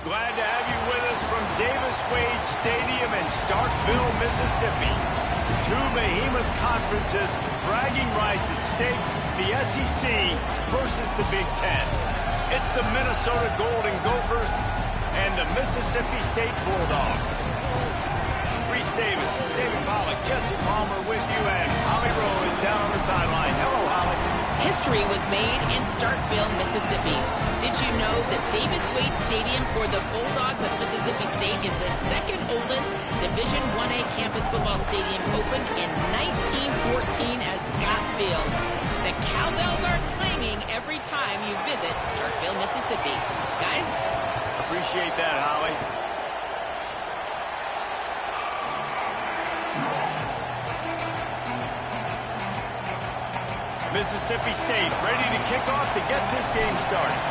Glad to have you with us from Davis-Wade Stadium in Starkville, Mississippi. Two behemoth conferences, bragging rights at stake, the SEC versus the Big Ten. It's the Minnesota Golden Gophers and the Mississippi State Bulldogs. Reese Davis, David Pollack, Jesse Palmer with you, and Holly Rowe is down on the sideline. Hello, Holly. History was made in Starkville, Mississippi. Did you know that Davis-Wade Stadium for the Bulldogs of Mississippi State is the second oldest Division I-A campus football stadium, opened in 1914 as Scott Field? The cowbells are clanging every time you visit Starkville, Mississippi. Guys? Appreciate that, Holly. Mississippi State ready to kick off to get this game started.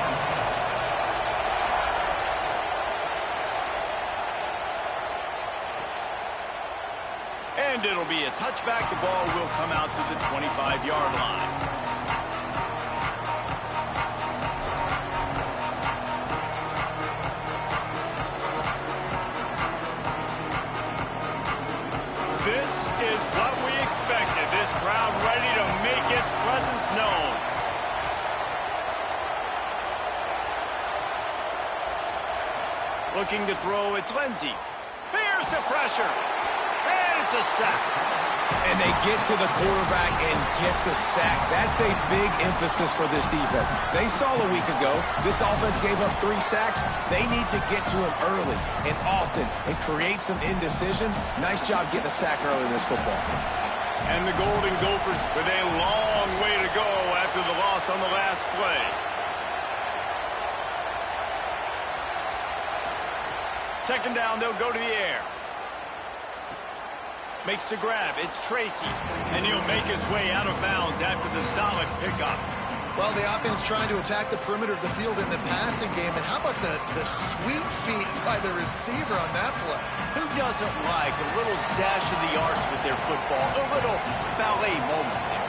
And it'll be a touchback. The ball will come out to the 25-yard line. This is what we expected. This crowd ready to make its presence known. Looking to throw, it's Lindsey. Bears the pressure. And it's a sack. And they get to the quarterback and get the sack. That's a big emphasis for this defense. They saw a week ago, this offense gave up 3 sacks. They need to get to him early and often and create some indecision. Nice job getting a sack early in this football game. And the Golden Gophers with a long way to go after the loss on the last play. Second down, they'll go to the air. Makes the grab. It's Tracy. And he'll make his way out of bounds after the solid pickup. Well, the offense trying to attack the perimeter of the field in the passing game. And how about the sweet feet by the receiver on that play? Who doesn't like a little dash of the arts with their football? A little ballet moment there.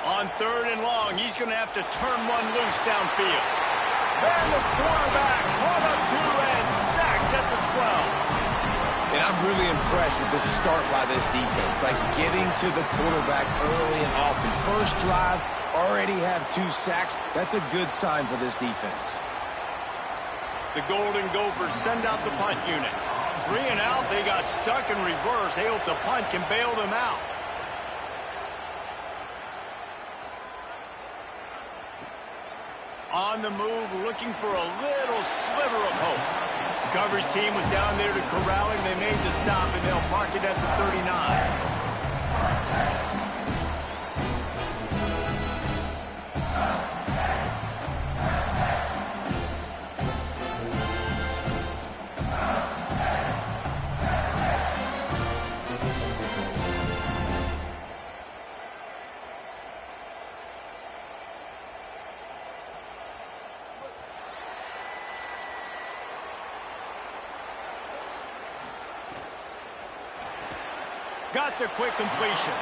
On 3rd and long, he's going to have to turn one loose downfield. And the quarterback caught up to and sacked at the 12. And I'm really impressed with this start by this defense, like getting to the quarterback early and often. First drive, already have 2 sacks. That's a good sign for this defense. The Golden Gophers send out the punt unit. 3 and out, they got stuck in reverse. They hope the punt can bail them out. On the move, looking for a little sliver of hope. The coverage team was down there to corral him. They made the stop, and they'll park it at the 39. Got the quick completion.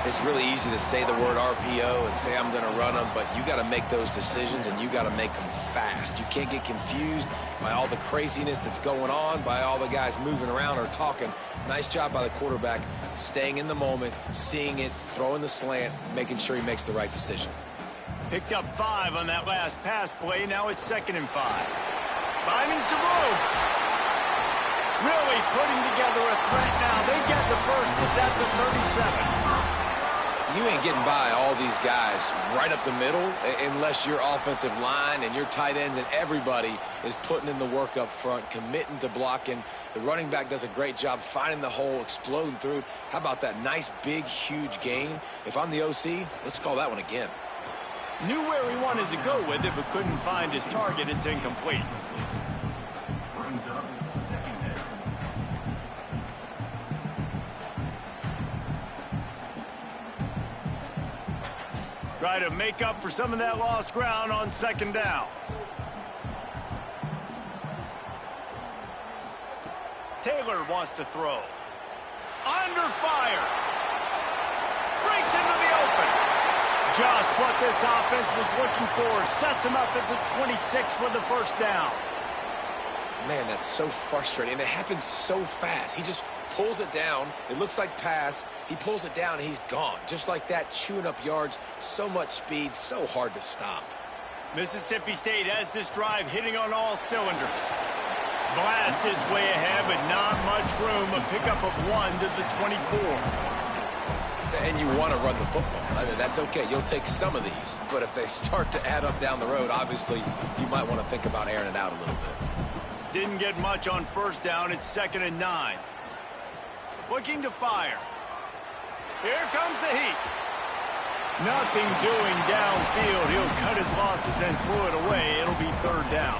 It's really easy to say the word RPO and say I'm going to run them, but you got to make those decisions and you got to make them fast. You can't get confused by all the craziness that's going on, by all the guys moving around or talking. Nice job by the quarterback, staying in the moment, seeing it, throwing the slant, making sure he makes the right decision. Picked up 5 on that last pass play. Now it's 2nd and 5. Finding some room. Really putting together a threat now. They get the first. It's at the 37. You ain't getting by all these guys right up the middle unless your offensive line and your tight ends and everybody is putting in the work up front, committing to blocking. The running back does a great job finding the hole, exploding through. How about that nice, big, huge gain? If I'm the OC, let's call that one again. Knew where he wanted to go with it, but couldn't find his target. It's incomplete. Try to make up for some of that lost ground on 2nd down. Taylor wants to throw. Under fire. Breaks into the open. Just what this offense was looking for. Sets him up at the 26 for the first down. Man, that's so frustrating. And it happens so fast. He just pulls it down. It looks like pass. He pulls it down, and he's gone. Just like that, chewing up yards. So much speed, so hard to stop. Mississippi State has this drive hitting on all cylinders. Blast is way ahead, but not much room. A pickup of 1 to the 24. And you want to run the football. I mean, that's okay. You'll take some of these. But if they start to add up down the road, obviously, you might want to think about airing it out a little bit. Didn't get much on first down. It's 2nd and 9. Looking to fire. Here comes the heat. Nothing doing downfield. He'll cut his losses and throw it away. It'll be 3rd down.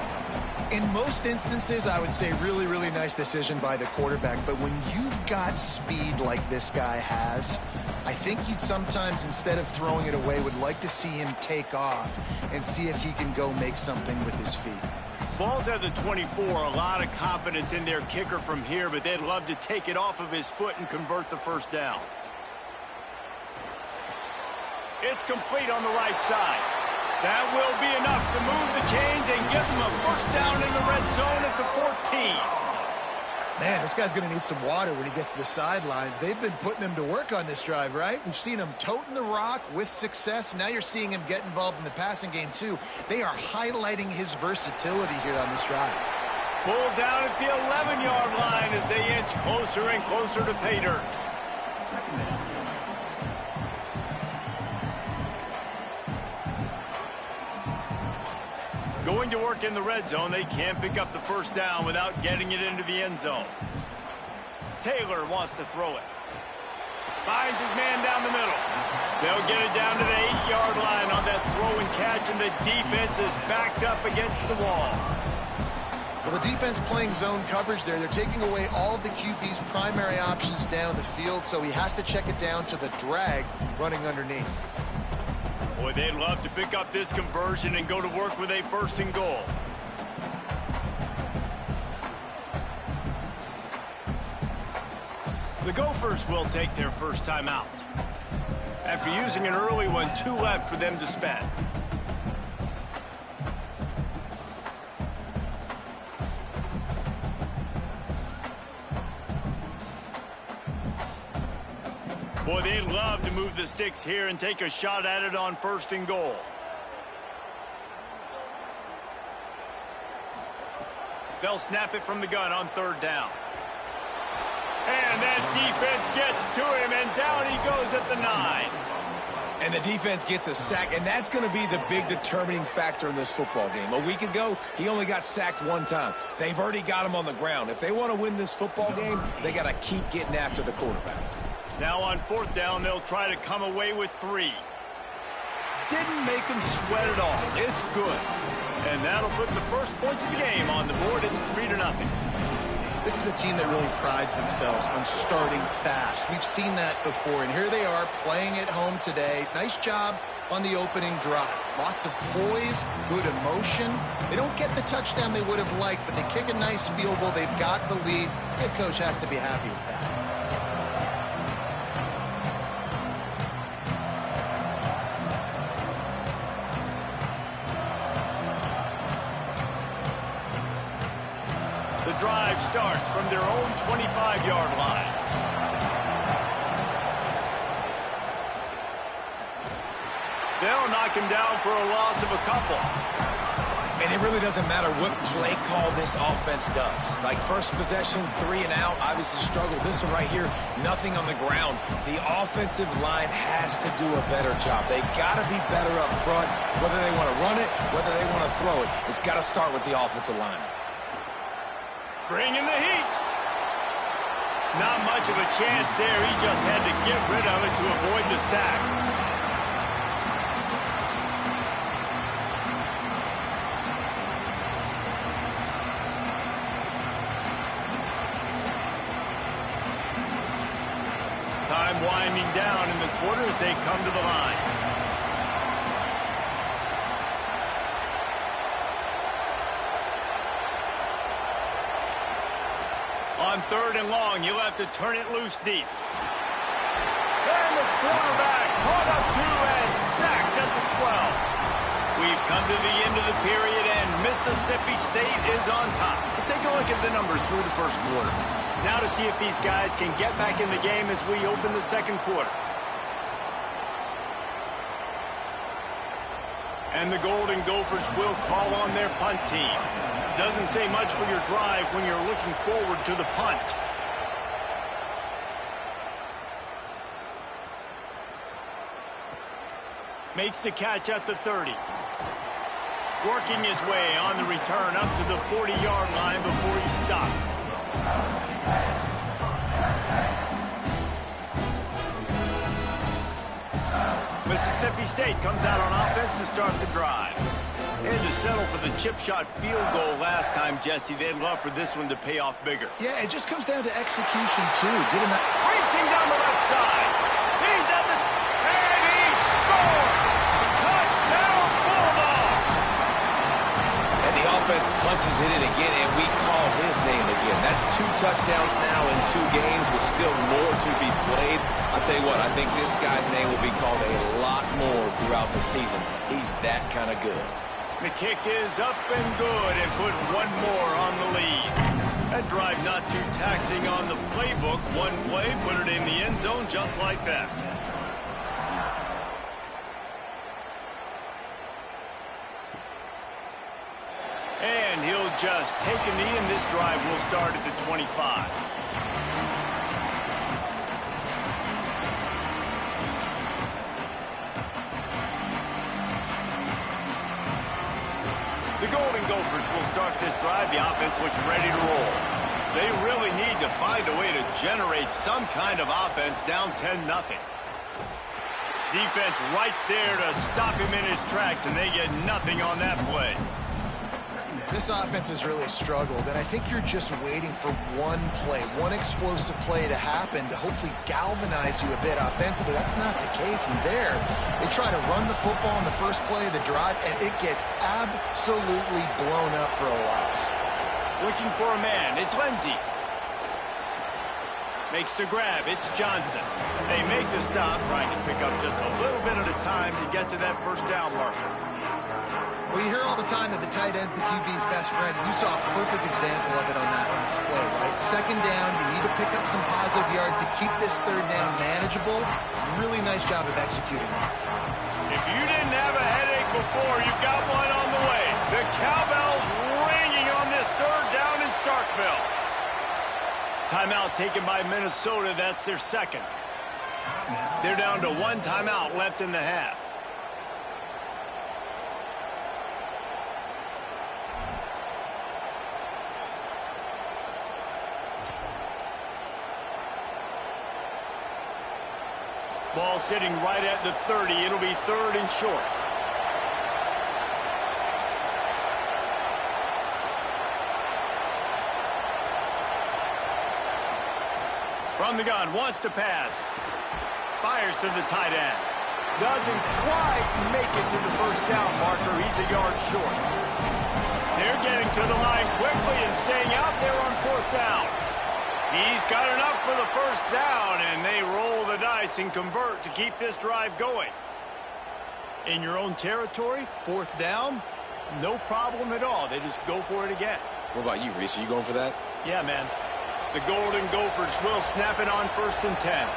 In most instances, I would say really, really nice decision by the quarterback. But when you've got speed like this guy has, I think you'd sometimes, instead of throwing it away, would like to see him take off and see if he can go make something with his feet. Ball's at the 24. A lot of confidence in their kicker from here, but they'd love to take it off of his foot and convert the first down. It's complete on the right side. That will be enough to move the chains and give them a first down in the red zone at the 14. Man, this guy's going to need some water when he gets to the sidelines. They've been putting him to work on this drive, right? We've seen him toting the rock with success. Now you're seeing him get involved in the passing game, too. They are highlighting his versatility here on this drive. Pulled down at the 11-yard line as they inch closer and closer to pay dirt. Going to work in the red zone. They can't pick up the first down without getting it into the end zone. Taylor wants to throw it. Finds his man down the middle. They'll get it down to the 8-yard line on that throw and catch, and the defense is backed up against the wall. Well, the defense playing zone coverage there. They're taking away all of the QB's primary options down the field, so he has to check it down to the drag running underneath. Boy, they'd love to pick up this conversion and go to work with a 1st and goal. The Gophers will take their first time out. After using an early one, 2 left for them to spend. Boy, they'd love to move the sticks here and take a shot at it on 1st and goal. They'll snap it from the gun on 3rd down. And that defense gets to him, and down he goes at the 9. And the defense gets a sack, and that's going to be the big determining factor in this football game. A week ago, he only got sacked 1 time. They've already got him on the ground. If they want to win this football game, they got to keep getting after the quarterback. Now on 4th down, they'll try to come away with 3. Didn't make them sweat at all. It's good. And that'll put the first points of the game on the board. It's 3-0. This is a team that really prides themselves on starting fast. We've seen that before, and here they are playing at home today. Nice job on the opening drive. Lots of poise, good emotion. They don't get the touchdown they would have liked, but they kick a nice field goal. They've got the lead. Head coach has to be happy with that. The drive starts from their own 25-yard line. They'll knock him down for a loss of a couple. And it really doesn't matter what play call this offense does. Like first possession, 3 and out, obviously struggled. This one right here, nothing on the ground. The offensive line has to do a better job. They got to be better up front, whether they want to run it, whether they want to throw it. It's got to start with the offensive line. Bring in the heat. Not much of a chance there. He just had to get rid of it to avoid the sack. Time winding down in the quarter as they come to the line. On 3rd and long, you'll have to turn it loose deep. And the quarterback caught up to and sacked We've come to the end of the period, and Mississippi State is on top. Let's take a look at the numbers through the first quarter. Now to see if these guys can get back in the game as we open the second quarter. And the Golden Gophers will call on their punt team. Doesn't say much for your drive when you're looking forward to the punt. Makes the catch at the 30. Working his way on the return up to the 40-yard line before he stopped. Mississippi State comes out on offense to start the drive. They had to settle for the chip shot field goal last time, Jesse. They'd love for this one to pay off bigger. Yeah, it just comes down to execution, too. Racing down the left side. He's at the... And he scores! Touchdown, Bulldogs! And the offense punches it in again, and we call his name again. That's 2 touchdowns now in 2 games with still more to be played. I'll tell you what, I think this guy's name will be called a lot more throughout the season. He's that kind of good. The kick is up and good and put one more on the lead. That drive not too taxing on the playbook. One play, put it in the end zone just like that. And he'll just take a knee, and this drive will start at the 25. The Golden Gophers will start this drive. The offense looks ready to roll. They really need to find a way to generate some kind of offense down 10-0. Defense right there to stop him in his tracks, and they get nothing on that play. This offense has really struggled, and I think you're just waiting for one play, one explosive play to happen to hopefully galvanize you a bit offensively. That's not the case in there. They try to run the football in the first play of the drive, and it gets absolutely blown up for a loss. Looking for a man. It's Lindsey. Makes the grab. It's Johnson. They make the stop, trying to pick up just a little bit at a time to get to that first down marker. Well, you hear all the time that the tight end's the QB's best friend. You saw a perfect example of it on this play, right? Second down, you need to pick up some positive yards to keep this third down manageable. Really nice job of executing that. If you didn't have a headache before, you've got one on the way. The cowbell's ringing on this third down in Starkville. Timeout taken by Minnesota. That's their second. They're down to 1 timeout left in the half. Ball sitting right at the 30. It'll be 3rd and short. From the gun, wants to pass. Fires to the tight end. Doesn't quite make it to the first down marker. He's a yard short. They're getting to the line quickly and staying out there on 4th down. He's got enough for the first down, and they roll the dice and convert to keep this drive going. In your own territory, 4th down, no problem at all. They just go for it again. What about you, Reese? Are you going for that? Yeah, man. The Golden Gophers will snap it on 1st and 10.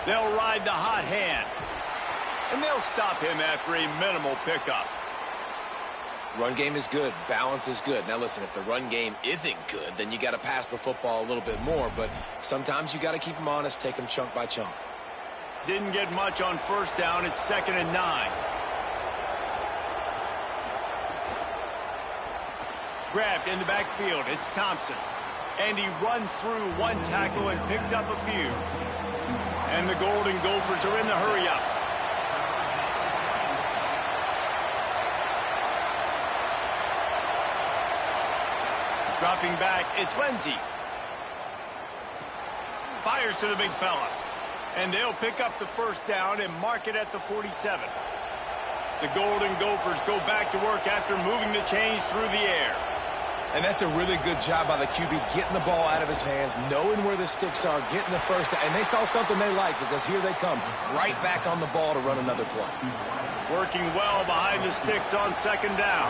They'll ride the hot hand, and they'll stop him after a minimal pickup. Run game is good. Balance is good. Now, listen, if the run game isn't good, then you got to pass the football a little bit more. But sometimes you got to keep them honest, take them chunk by chunk. Didn't get much on 1st down. It's 2nd and 9. Grabbed in the backfield. It's Thompson. And he runs through 1 tackle and picks up a few. And the Golden Gophers are in the hurry-up. Dropping back, it's Lindsey. Fires to the big fella. And they'll pick up the first down and mark it at the 47. The Golden Gophers go back to work after moving the chains through the air. And that's a really good job by the QB, getting the ball out of his hands, knowing where the sticks are, getting the first down. And they saw something they like, because here they come, right back on the ball to run another play. Working well behind the sticks on second down.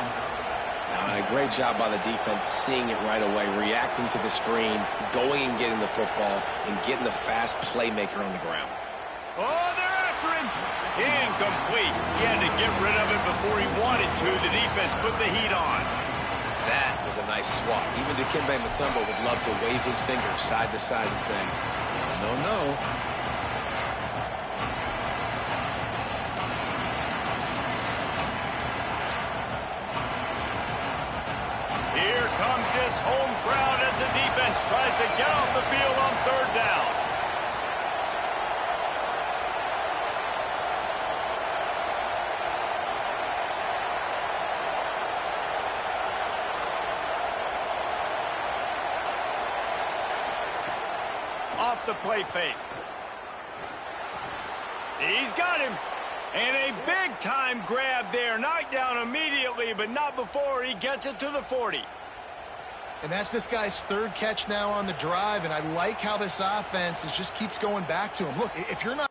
Now, and a great job by the defense, seeing it right away, reacting to the screen, going and getting the football, and getting the fast playmaker on the ground. Oh, they're after him. Incomplete. He had to get rid of it before he wanted to. The defense put the heat on. That was a nice swat. Even Dikembe Mutombo would love to wave his fingers side to side and say, no, no. Here comes this home crowd as the defense tries to get off the field on third down. Off the play fake. He's got him. And a big-time grab there. Knocked down immediately, but not before he gets it to the 40. And that's this guy's third catch now on the drive, and I like how this offense just keeps going back to him. Look, if you're not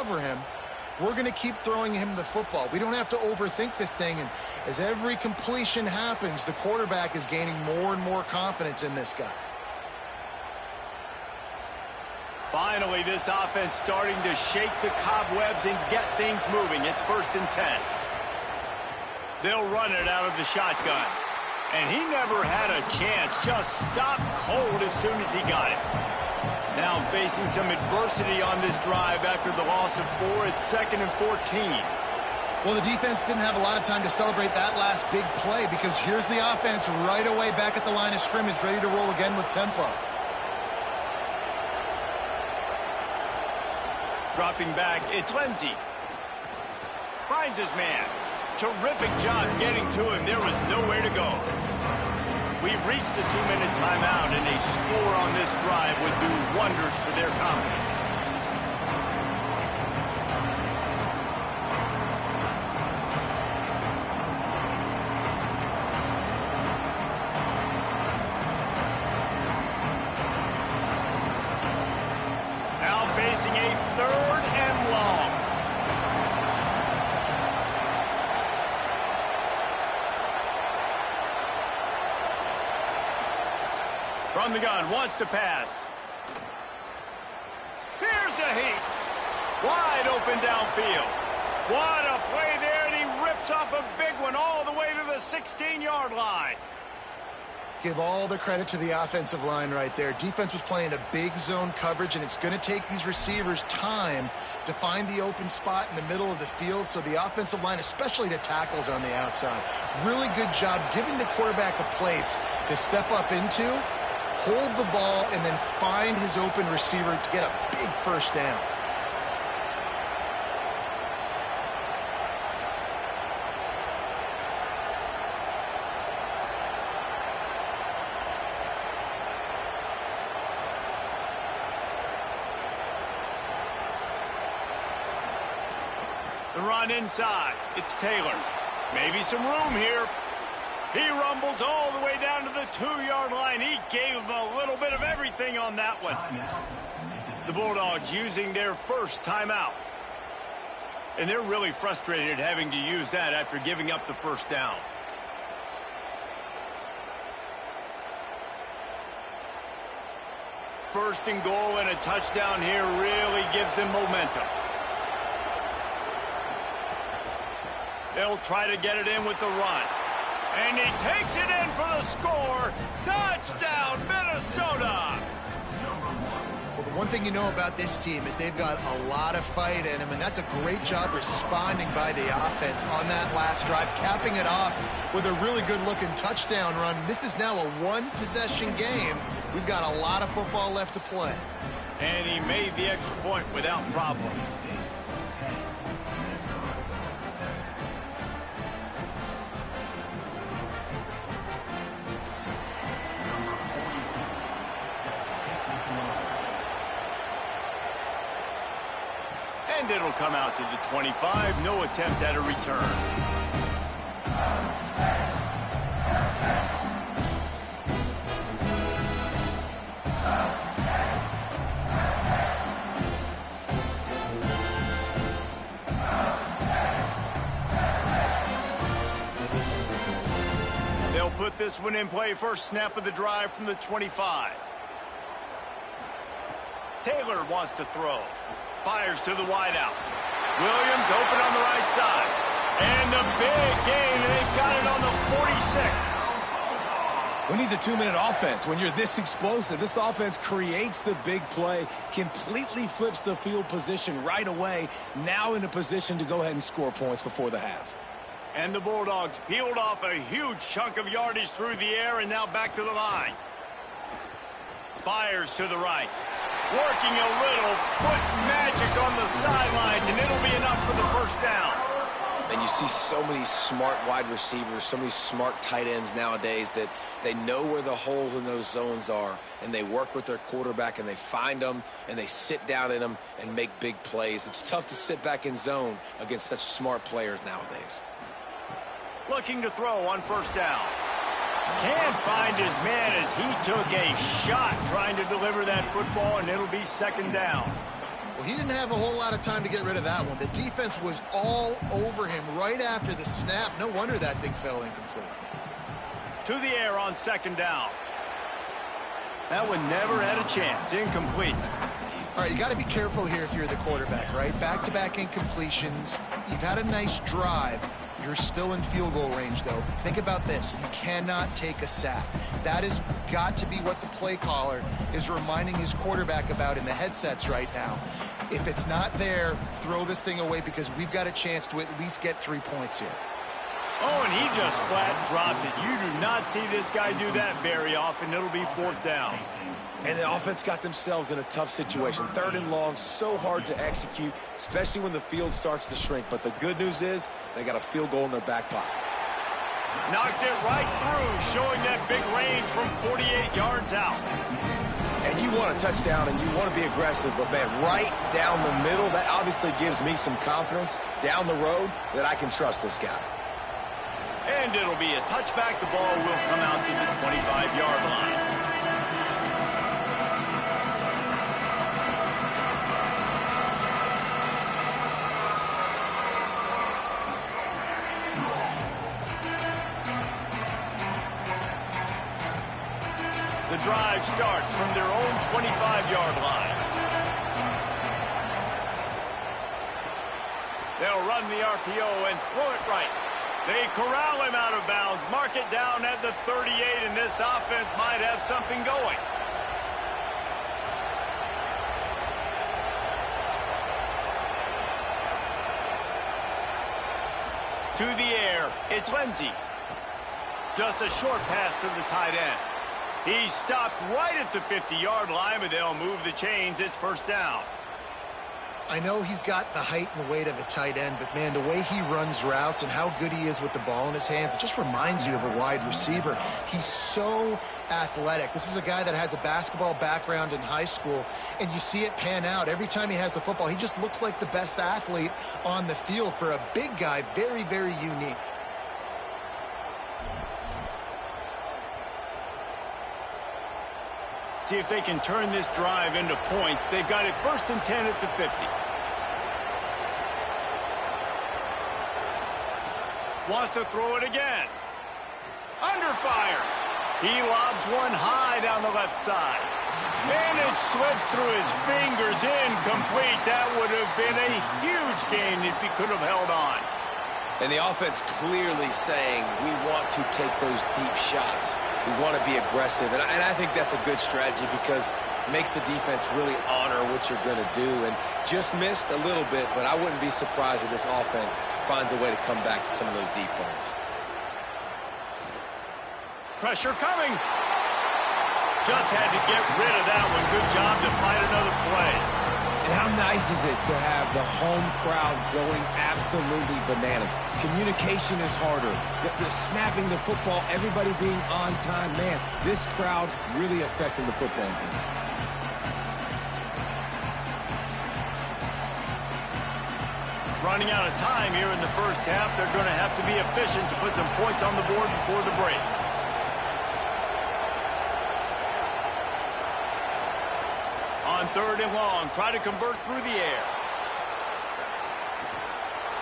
cover him, we're going to keep throwing him the football. We don't have to overthink this thing. And as every completion happens, the quarterback is gaining more and more confidence in this guy. Finally, this offense starting to shake the cobwebs and get things moving. It's 1st and 10. They'll run it out of the shotgun. And he never had a chance. Just stopped cold as soon as he got it. Now facing some adversity on this drive after the loss of 4. It's 2nd and 14. Well, the defense didn't have a lot of time to celebrate that last big play because here's the offense right away back at the line of scrimmage, ready to roll again with tempo. Dropping back, it's Lindsey. Finds his man. Terrific job getting to him. There was nowhere to go. We've reached the 2-minute timeout, and a score on this drive would do wonders for their confidence. Now facing a 3rd and long. From the gun, wants to pass. Here's a heat. Wide open downfield. What a play there, and he rips off a big one all the way to the 16-yard line. Give all the credit to the offensive line right there. Defense was playing a big zone coverage, and it's going to take these receivers time to find the open spot in the middle of the field. So the offensive line, especially the tackles on the outside, really good job giving the quarterback a place to step up into, hold the ball, and then find his open receiver to get a big first down. The run inside. It's Taylor. Maybe some room here. He rumbles all the way down to the 2-yard line. He gave them a little bit of everything on that one. The Bulldogs using their first timeout. And they're really frustrated having to use that after giving up the first down. First and goal and a touchdown here really gives them momentum. They'll try to get it in with the run. And he takes it in for the score. Touchdown, Minnesota! Well, the one thing you know about this team is they've got a lot of fight in them, and that's a great job responding by the offense on that last drive, capping it off with a really good-looking touchdown run. This is now a one-possession game. We've got a lot of football left to play. And he made the extra point without problem. And it'll come out to the 25. No attempt at a return. They'll put this one in play. First snap of the drive from the 25. Taylor wants to throw. Fires to the wideout. Williams open on the right side. And the big gain, and they've got it on the 46. Who needs a 2-minute offense when you're this explosive? This offense creates the big play, completely flips the field position right away, now in a position to go ahead and score points before the half. And the Bulldogs peeled off a huge chunk of yardage through the air and now back to the line. Fires to the right. Working a little foot magic on the sidelines, and it'll be enough for the first down. And you see so many smart wide receivers, so many smart tight ends nowadays that they know where the holes in those zones are, and they work with their quarterback, and they find them, and they sit down in them and make big plays. It's tough to sit back in zone against such smart players nowadays. Looking to throw on first down. Can't find his man as he took a shot trying to deliver that football, and it'll be second down. Well, he didn't have a whole lot of time to get rid of that one. The defense was all over him right after the snap. No wonder that thing fell incomplete. To the air on second down. That one never had a chance. Incomplete. All right, you got to be careful here if you're the quarterback, right? Back-to-back incompletions. You've had a nice drive. You're still in field goal range, though. Think about this. You cannot take a sack. That has got to be what the play caller is reminding his quarterback about in the headsets right now. If it's not there, throw this thing away because we've got a chance to at least get 3 points here. Oh, and he just flat dropped it. You do not see this guy do that very often. It'll be fourth down. And the offense got themselves in a tough situation. 3rd and long, so hard to execute, especially when the field starts to shrink. But the good news is they got a field goal in their back pocket. Knocked it right through, showing that big range from 48 yards out. And you want a touchdown and you want to be aggressive, but, man, right down the middle, that obviously gives me some confidence down the road that I can trust this guy. And it'll be a touchback. The ball will come out to the 25-yard line. The drive starts from their own 25-yard line. They'll run the RPO and throw it right. They corral him out of bounds, mark it down at the 38, and this offense might have something going. To the air, it's Lindsey. Just a short pass to the tight end. He stopped right at the 50-yard line, but they'll move the chains. It's first down. I know he's got the height and weight of a tight end, but, man, the way he runs routes and how good he is with the ball in his hands, it just reminds you of a wide receiver. He's so athletic. This is a guy that has a basketball background in high school, and you see it pan out. Every time he has the football, he just looks like the best athlete on the field. For a big guy, very, very unique. See if they can turn this drive into points. They've got it 1st and 10 at the 50. Wants to throw it again. Under fire. He lobs one high down the left side. And it slips through his fingers. Incomplete. That would have been a huge gain if he could have held on. And the offense clearly saying, we want to take those deep shots. We want to be aggressive. And I think that's a good strategy because it makes the defense really honor what you're going to do. And just missed a little bit, but I wouldn't be surprised if this offense finds a way to come back to some of those deep balls. Pressure coming. Just had to get rid of that one. Good job to fight another play. And how nice is it to have the home crowd going absolutely bananas? Communication is harder. The snapping the football, everybody being on time. Man, this crowd really affecting the football team. Running out of time here in the first half. They're going to have to be efficient to put some points on the board before the break. On 3rd and long, try to convert through the air.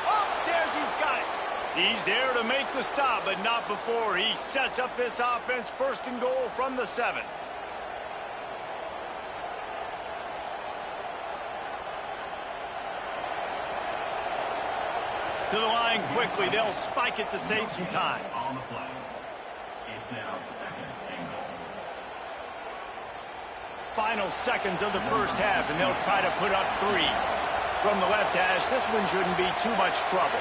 Upstairs, he's got it. He's there to make the stop, but not before he sets up this offense. 1st and goal from the 7. To the line quickly. They'll spike it to save some time. On the play. It's now 2nd and goal. Final seconds of the first half, and they'll try to put up 3. From the left hash, this one shouldn't be too much trouble.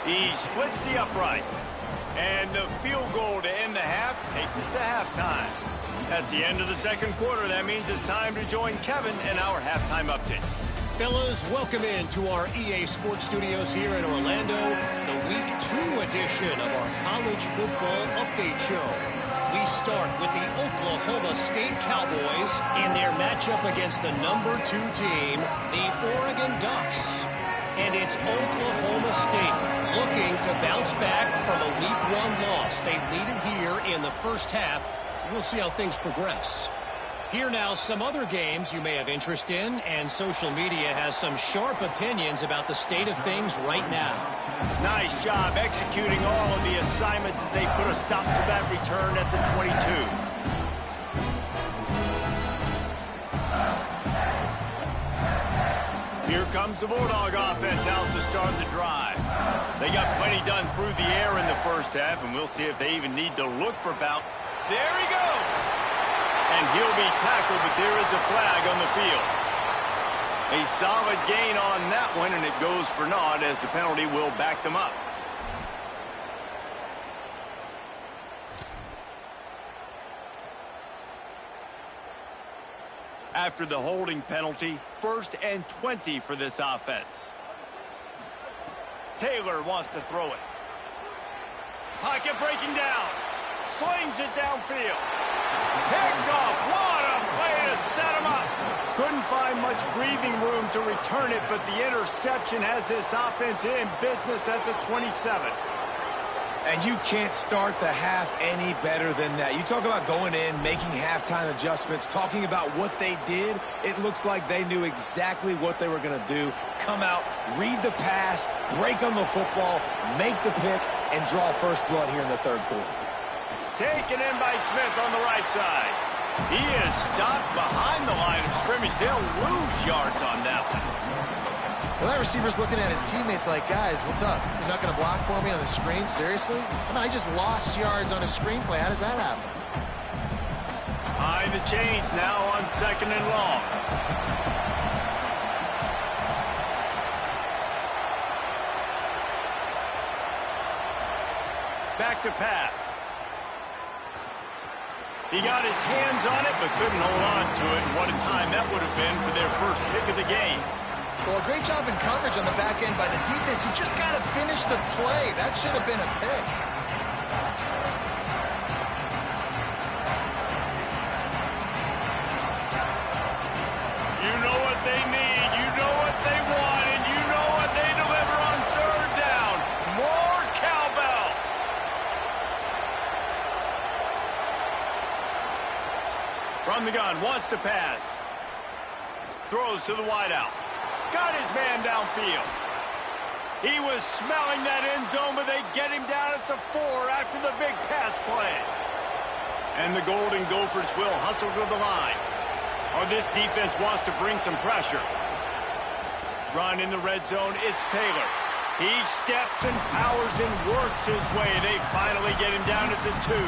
He splits the uprights. And the field goal to end the half takes us to halftime. That's the end of the second quarter. That means it's time to join Kevin in our halftime update. Fellas, welcome into our EA Sports Studios here in Orlando, the Week 2 edition of our College Football Update Show. We start with the Oklahoma State Cowboys in their matchup against the number 2 team, the Oregon Ducks. And it's Oklahoma State looking to bounce back from a Week 1 loss. They lead it here in the first half, We'll see how things progress. Here now, some other games you may have interest in, and social media has some sharp opinions about the state of things right now. Nice job executing all of the assignments as they put a stop to that return at the 22. Here comes the Bulldog offense out to start the drive. They got plenty done through the air in the first half, and we'll see if they even need to look for about. There he goes! And he'll be tackled, but there is a flag on the field. A solid gain on that one, and it goes for naught as the penalty will back them up. After the holding penalty, 1st and 20 for this offense. Taylor wants to throw it. Pocket breaking down. Slings it downfield. Picked off. What a play to set him up. Couldn't find much breathing room to return it, but the interception has this offense in business at the 27. And you can't start the half any better than that. You talk about going in, making halftime adjustments, talking about what they did. It looks like they knew exactly what they were going to do. Come out, read the pass, break on the football, make the pick, and draw first blood here in the third quarter. Taken in by Smith on the right side. He is stopped behind the line of scrimmage. They'll lose yards on that one. Well, that receiver's looking at his teammates like, guys, what's up? You're not going to block for me on the screen? Seriously? I mean, I just lost yards on a screenplay. How does that happen? Behind the chains now on 2nd and long. Back to pass. He got his hands on it, but couldn't hold on to it. And what a time that would have been for their first pick of the game. Well, a great job in coverage on the back end by the defense. You just got to finish the play. That should have been a pick. You know what they need. You know what they want. And you know what they deliver on 3rd down. More cowbell. From the gun, wants to pass. Throws to the wideout. Got his man downfield. He was smelling that end zone, but they get him down at the 4 after the big pass play. And the Golden Gophers will hustle to the line. Oh, this defense wants to bring some pressure. Run in the red zone, it's Taylor. He steps and powers and works his way. They finally get him down at the 2.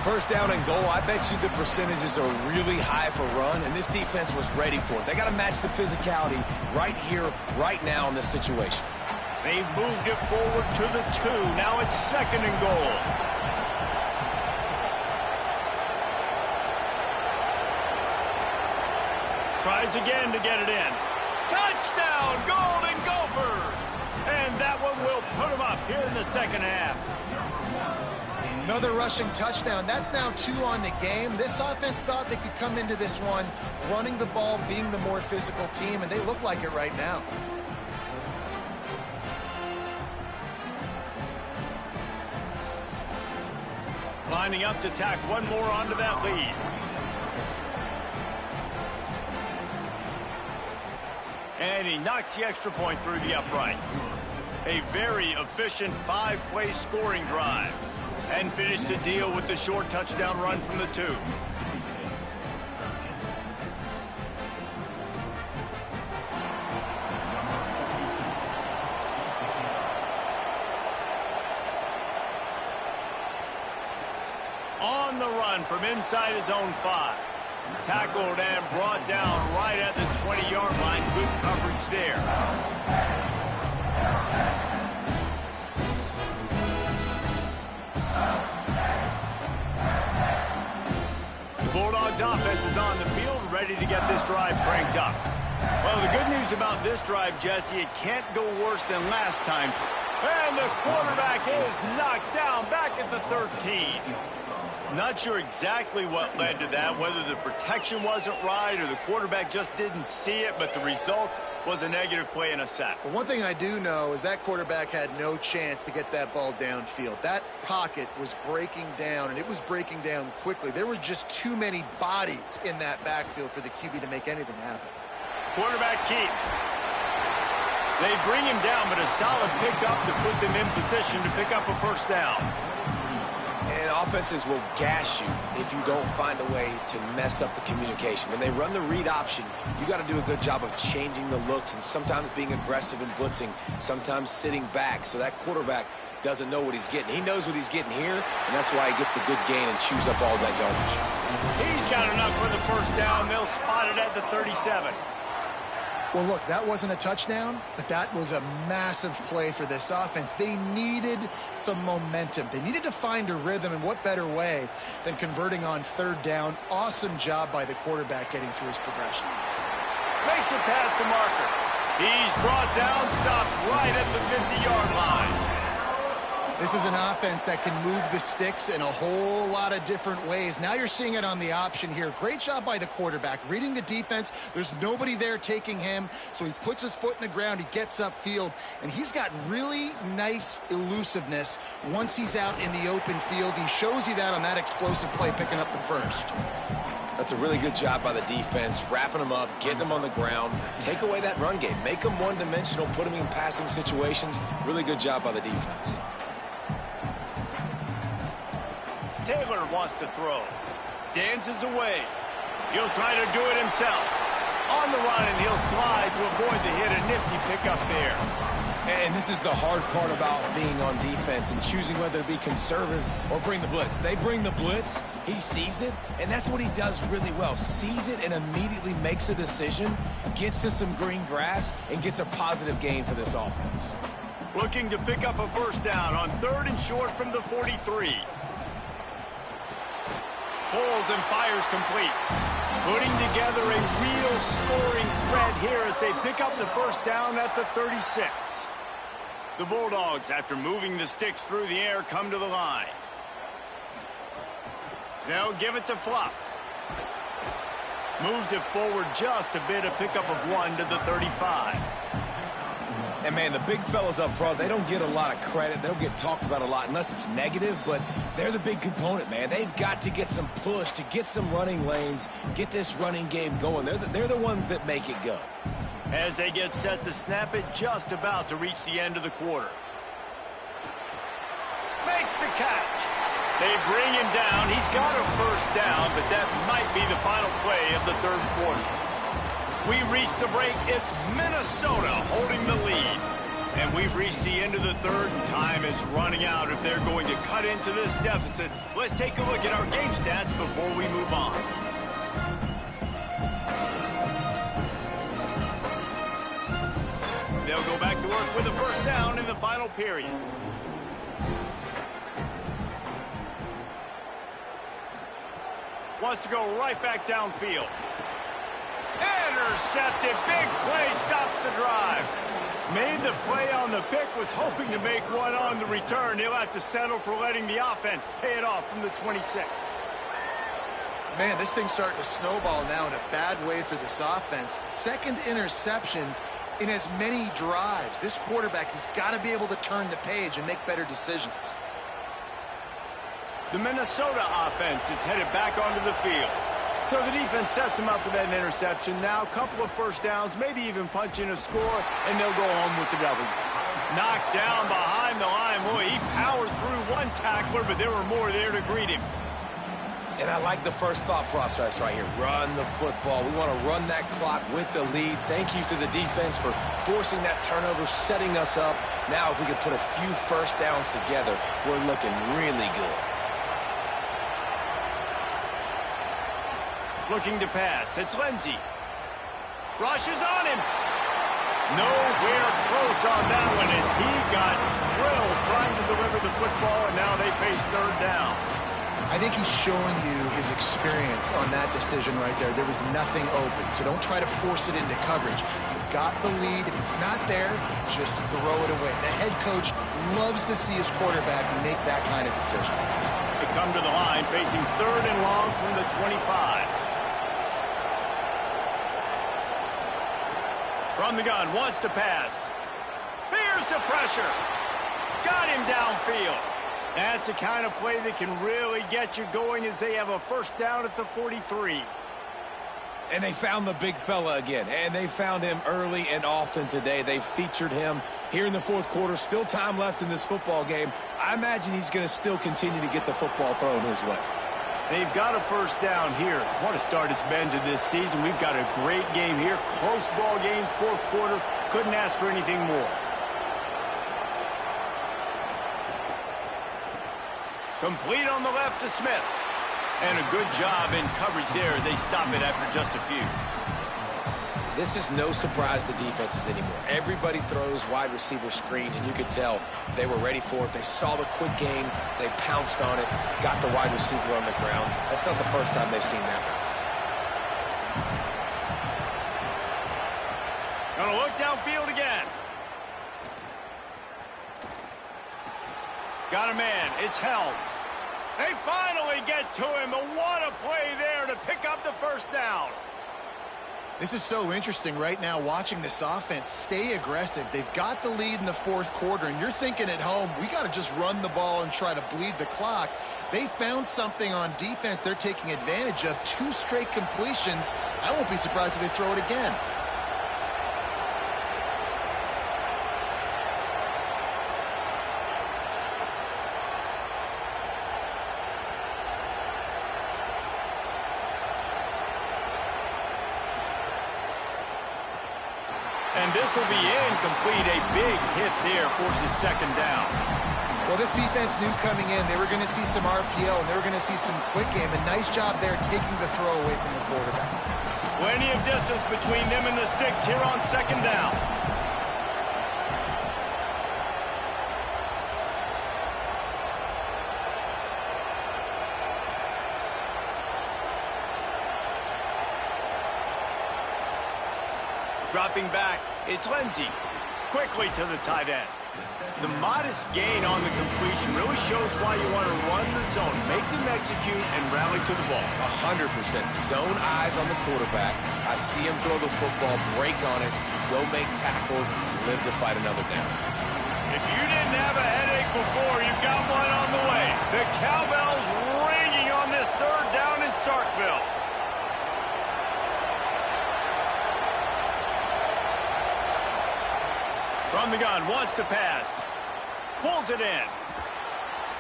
1st down and goal, I bet you the percentages are really high for run, and this defense was ready for it. They got to match the physicality right here, right now in this situation. They've moved it forward to the 2. Now it's 2nd and goal. Tries again to get it in. Touchdown, Golden Gophers! And that one will put them up here in the 2nd half. Another rushing touchdown. That's now 2 on the game. This offense thought they could come into this one running the ball, being the more physical team, and they look like it right now. Lining up to tack one more onto that lead. And he knocks the extra point through the uprights. A very efficient 5-play scoring drive. And finished the deal with the short touchdown run from the 2. On the run from inside his own 5. Tackled and brought down right at the 20-yard line. Good coverage there. Bulldogs offense is on the field, ready to get this drive cranked up. Well, the good news about this drive, Jesse, it can't go worse than last time. And the quarterback is knocked down back at the 13. Not sure exactly what led to that, whether the protection wasn't right or the quarterback just didn't see it, but the result was a negative play and a sack. But one thing I do know is that quarterback had no chance to get that ball downfield. That pocket was breaking down, and it was breaking down quickly. There were just too many bodies in that backfield for the QB to make anything happen. Quarterback Keaton. They bring him down, but a solid pickup to put them in position to pick up a first down. And offenses will gash you if you don't find a way to mess up the communication. When they run the read option, you got to do a good job of changing the looks and sometimes being aggressive and blitzing, sometimes sitting back so that quarterback doesn't know what he's getting. He knows what he's getting here, and that's why he gets the good gain and chews up all that yardage. He's got enough for the first down. They'll spot it at the 37. Well, look, that wasn't a touchdown, but that was a massive play for this offense. They needed some momentum. They needed to find a rhythm, and what better way than converting on third down. Awesome job by the quarterback getting through his progression. Makes it past the marker. He's brought down, stopped right at the 50-yard line. This is an offense that can move the sticks in a whole lot of different ways. Now you're seeing it on the option here. Great job by the quarterback. Reading the defense, there's nobody there taking him, so he puts his foot in the ground, he gets upfield, and he's got really nice elusiveness once he's out in the open field. He shows you that on that explosive play, picking up the first. That's a really good job by the defense, wrapping them up, getting them on the ground. Take away that run game. Make them one-dimensional, put them in passing situations. Really good job by the defense. Taylor wants to throw. Dances away. He'll try to do it himself. On the run, and he'll slide to avoid the hit. A nifty pickup there. And this is the hard part about being on defense and choosing whether to be conservative or bring the blitz. They bring the blitz, he sees it, and that's what he does really well. Sees it and immediately makes a decision, gets to some green grass, and gets a positive gain for this offense. Looking to pick up a first down on 3rd and short from the 43. Pulls and fires complete. Putting together a real scoring threat here as they pick up the first down at the 36. The Bulldogs, after moving the sticks through the air, come to the line. They'll give it to Fluff. Moves it forward just a bit, a pickup of 1 to the 35. And, man, the big fellas up front, they don't get a lot of credit. They don't get talked about a lot unless it's negative, but they're the big component, man. They've got to get some push, to get some running lanes, get this running game going. They're the ones that make it go. As they get set to snap it, just about to reach the end of the quarter. Makes the catch. They bring him down. He's got a first down, but that might be the final play of the 3rd quarter. We reach the break. It's Minnesota holding the lead. And we've reached the end of the 3rd. Time is running out if they're going to cut into this deficit. Let's take a look at our game stats before we move on. They'll go back to work with a first down in the final period. Wants to go right back downfield. Intercepted. Big play stops the drive. Made the play on the pick, was hoping to make one on the return. He'll have to settle for letting the offense pay it off from the 26. Man, this thing's starting to snowball now in a bad way for this offense. 2nd interception in as many drives. This quarterback has got to be able to turn the page and make better decisions. The Minnesota offense is headed back onto the field. So the defense sets them up with that interception. Now a couple of first downs, maybe even punch in a score, and they'll go home with the W. Knocked down behind the line. Boy, he powered through one tackler, but there were more there to greet him. And I like the first thought process right here. Run the football. We want to run that clock with the lead. Thank you to the defense for forcing that turnover, setting us up. Now if we could put a few first downs together, we're looking really good. Looking to pass. It's Lindsey. Rushes on him. Nowhere close on that one as he got drilled trying to deliver the football, and now they face 3rd down. I think he's showing you his experience on that decision right there. There was nothing open, so don't try to force it into coverage. You've got the lead. If it's not there, just throw it away. The head coach loves to see his quarterback make that kind of decision. to come to the line, facing 3rd and long from the 25. From the gun, wants to pass. Here's the pressure. Got him downfield. That's the kind of play that can really get you going as they have a first down at the 43. And they found the big fella again, and they found him early and often today. They featured him here in the 4th quarter. Still time left in this football game. I imagine he's going to still continue to get the football thrown his way. They've got a first down here. What a start it's been to this season. We've got a great game here. Close ball game, 4th quarter. Couldn't ask for anything more. Complete on the left to Smith. And a good job in coverage there as they stop it after just a few. This is no surprise to defenses anymore. Everybody throws wide receiver screens, and you could tell they were ready for it. They saw the quick game. They pounced on it, got the wide receiver on the ground. That's not the first time they've seen that. Gonna look downfield again. Got a man. It's Helms. They finally get to him, but what a play there to pick up the first down. This is so interesting right now watching this offense stay aggressive. They've got the lead in the 4th quarter, and you're thinking at home, we got to just run the ball and try to bleed the clock. They found something on defense they're taking advantage of. 2 straight completions. I won't be surprised if they throw it again. And this will be incomplete. A big hit there forces 2nd down. Well, this defense knew coming in they were going to see some RPO and they were going to see some quick game. A nice job there taking the throw away from the quarterback. Plenty of distance between them and the sticks here on 2nd down. Dropping back, it's Lindsey. Quickly to the tight end. The modest gain on the completion really shows why you want to run the zone. Make them execute and rally to the ball. 100%. Zone eyes on the quarterback. I see him throw the football, break on it, go make tackles, live to fight another down. If you didn't have a headache before, you've got one on the way. The cowbell's ringing on this 3rd down in Starkville. From the gun, wants to pass. Pulls it in.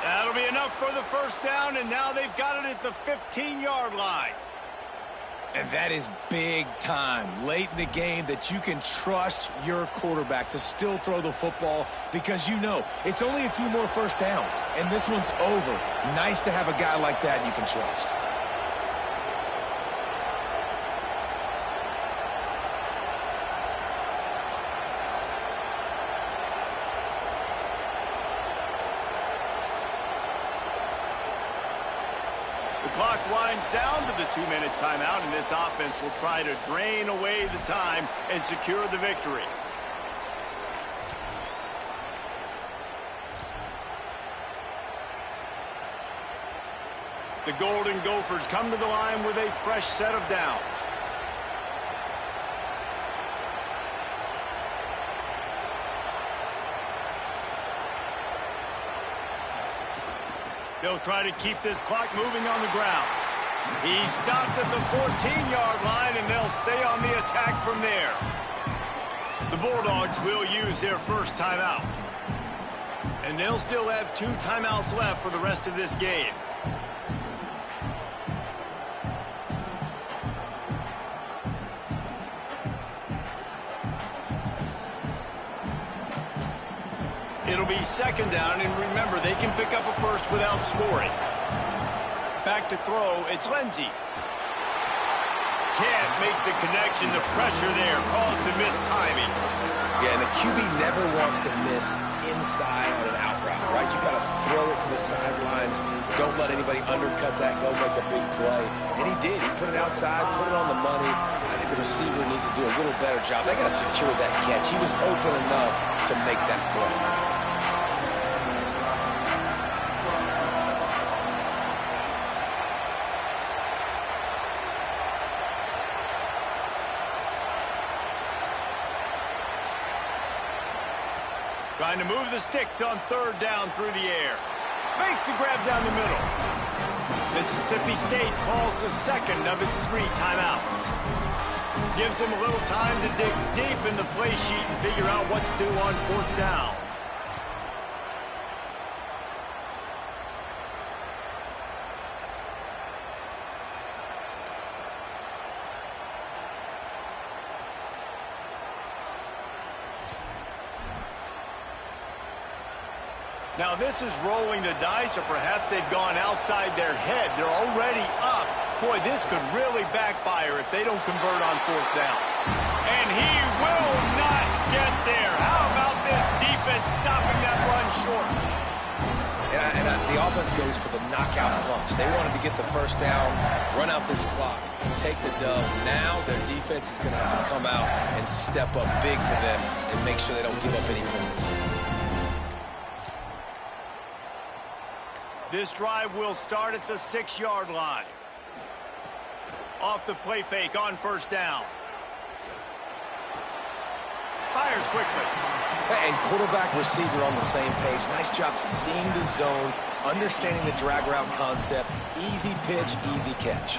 That'll be enough for the first down, and now they've got it at the 15-yard line. And that is big time late in the game that you can trust your quarterback to still throw the football because you know it's only a few more first downs, and this one's over. Nice to have a guy like that you can trust. Clock winds down to the 2-minute timeout, and this offense will try to drain away the time and secure the victory. The Golden Gophers come to the line with a fresh set of downs. They'll try to keep this clock moving on the ground. He stopped at the 14-yard line, and they'll stay on the attack from there. The Bulldogs will use their first timeout. And they'll still have 2 timeouts left for the rest of this game. It'll be 2nd down, and remember, they can pick up a first without scoring. Back to throw, it's Lindsey. Can't make the connection. The pressure there caused the missed timing. Yeah, and the QB never wants to miss inside on an out route, right? You got to throw it to the sidelines. Don't let anybody undercut that. Go make a big play. And he did. He put it outside, put it on the money. I think the receiver needs to do a little better job. They got to secure that catch. He was open enough to make that play. Trying to move the sticks on third down through the air. Makes the grab down the middle. Mississippi State calls the second of its 3 timeouts. Gives them a little time to dig deep in the play sheet and figure out what to do on fourth down. Now this is rolling the dice, or perhaps they've gone outside their head. They're already up. Boy, this could really backfire if they don't convert on fourth down. And he will not get there. How about this defense stopping that run short? The offense goes for the knockout punch. They wanted to get the first down, run out this clock, take the dub. Now their defense is going to have to come out and step up big for them and make sure they don't give up any points. This drive will start at the 6-yard line. Off the play fake on first down. Fires quickly. And quarterback, receiver on the same page. Nice job seeing the zone, understanding the drag route concept. Easy pitch, easy catch.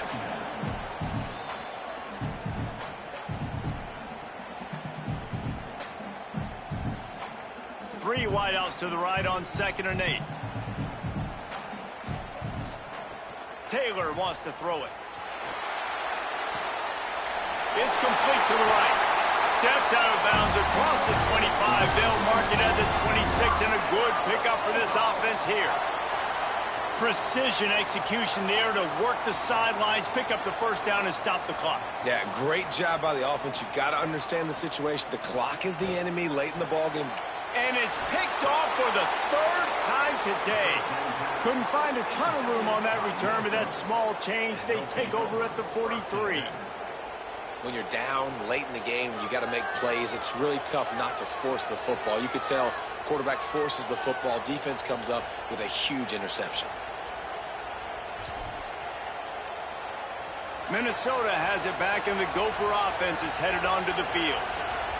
Three wideouts to the right on 2nd and 8. Taylor wants to throw it. It's complete to the right. Steps out of bounds across the 25. They'll mark it at the 26, and a good pickup for this offense here. Precision execution there to work the sidelines, pick up the first down, and stop the clock. Yeah, great job by the offense. You've got to understand the situation. The clock is the enemy late in the ballgame. And it's picked off for the 3rd time today. Couldn't find a ton of room on that return, but that small change, they take over at the 43. When you're down late in the game, you got to make plays. It's really tough not to force the football. You could tell quarterback forces the football. Defense comes up with a huge interception. Minnesota has it back, and the Gopher offense is headed onto the field.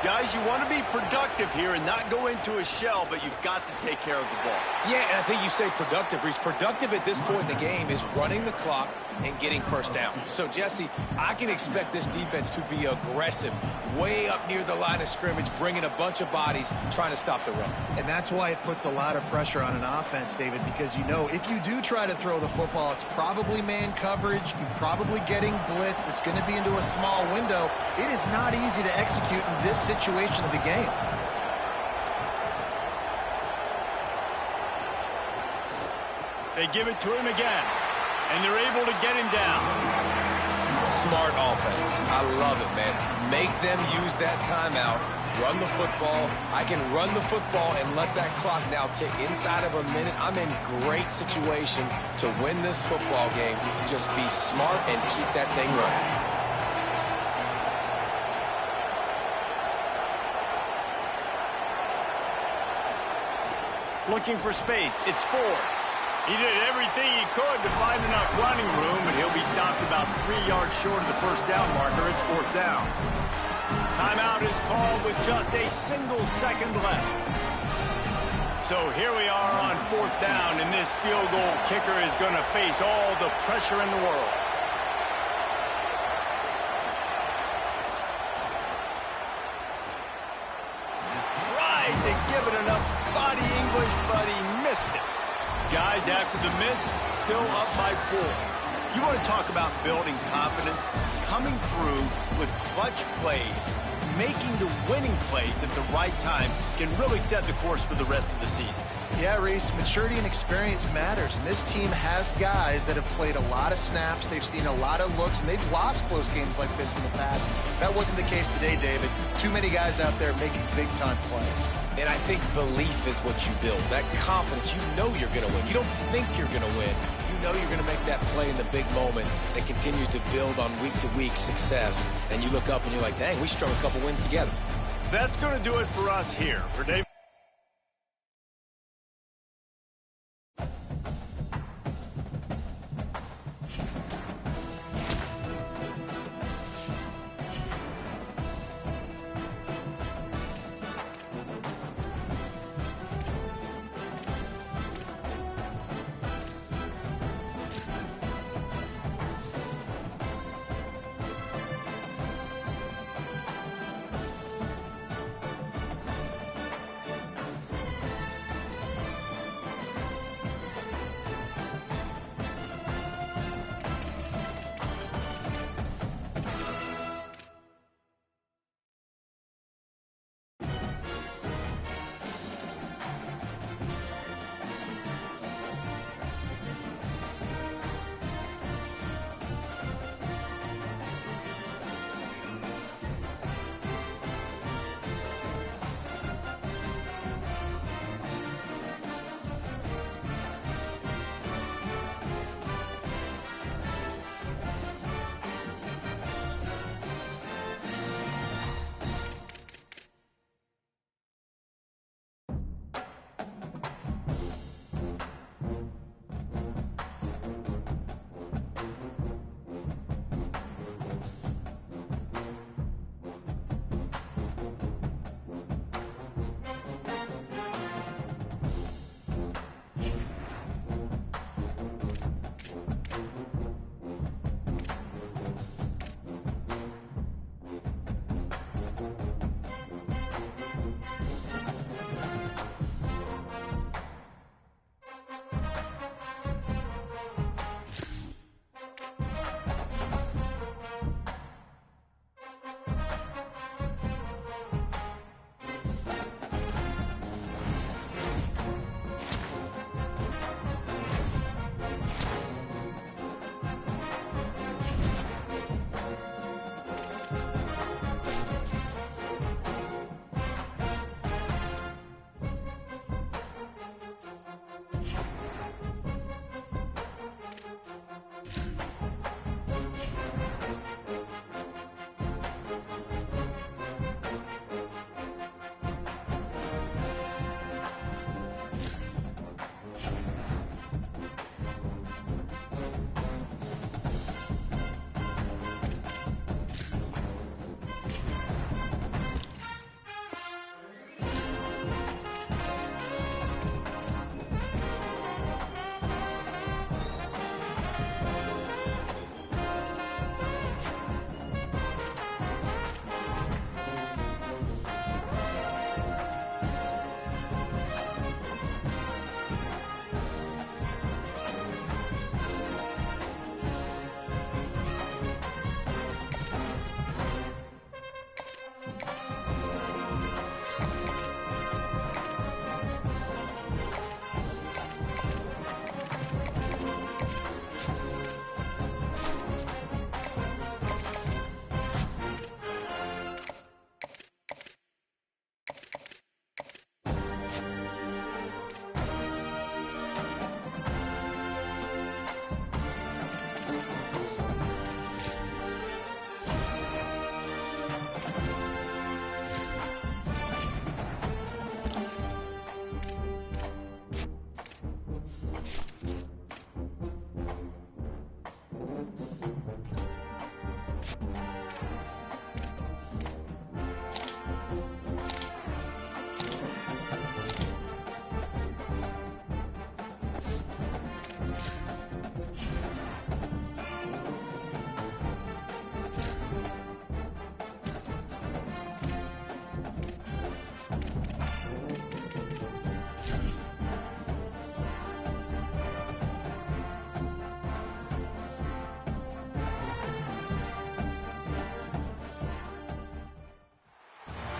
Guys, you want to be productive here and not go into a shell, but you've got to take care of the ball. Yeah, and I think you say productive, Reese. Productive at this point in the game is running the clock and getting first down. So, Jesse, I can expect this defense to be aggressive, way up near the line of scrimmage, bringing a bunch of bodies, trying to stop the run. And that's why it puts a lot of pressure on an offense, David, because you know if you do try to throw the football, it's probably man coverage. You're probably getting blitzed. It's going to be into a small window. It is not easy to execute in this situation of the game. They give it to him again, and they're able to get him down. Smart offense. I love it, man. Make them use that timeout. Run the football. I can run the football and let that clock now tick inside of a minute. I'm in great situation to win this football game. Just be smart and keep that thing running. Looking for space. It's Ford. He did everything he could to find enough running room, but he'll be stopped about 3 yards short of the first down marker. It's 4th down. Timeout is called with just a single second left. So here we are on 4th down, and this field goal kicker is going to face all the pressure in the world. Tried to give it enough body English, but he missed it. Guys, after the miss, still up by 4. You want to talk about building confidence? Coming through with clutch plays, making the winning plays at the right time can really set the course for the rest of the season. Yeah, Reese, maturity and experience matters. And this team has guys that have played a lot of snaps. They've seen a lot of looks, and they've lost close games like this in the past. That wasn't the case today, David. Too many guys out there making big-time plays. And I think belief is what you build. That confidence, you know you're going to win. You don't think you're going to win. You know you're going to make that play in the big moment that continues to build on week-to-week success. And you look up and you're like, dang, we strung a couple wins together. That's going to do it for us here. For Dave.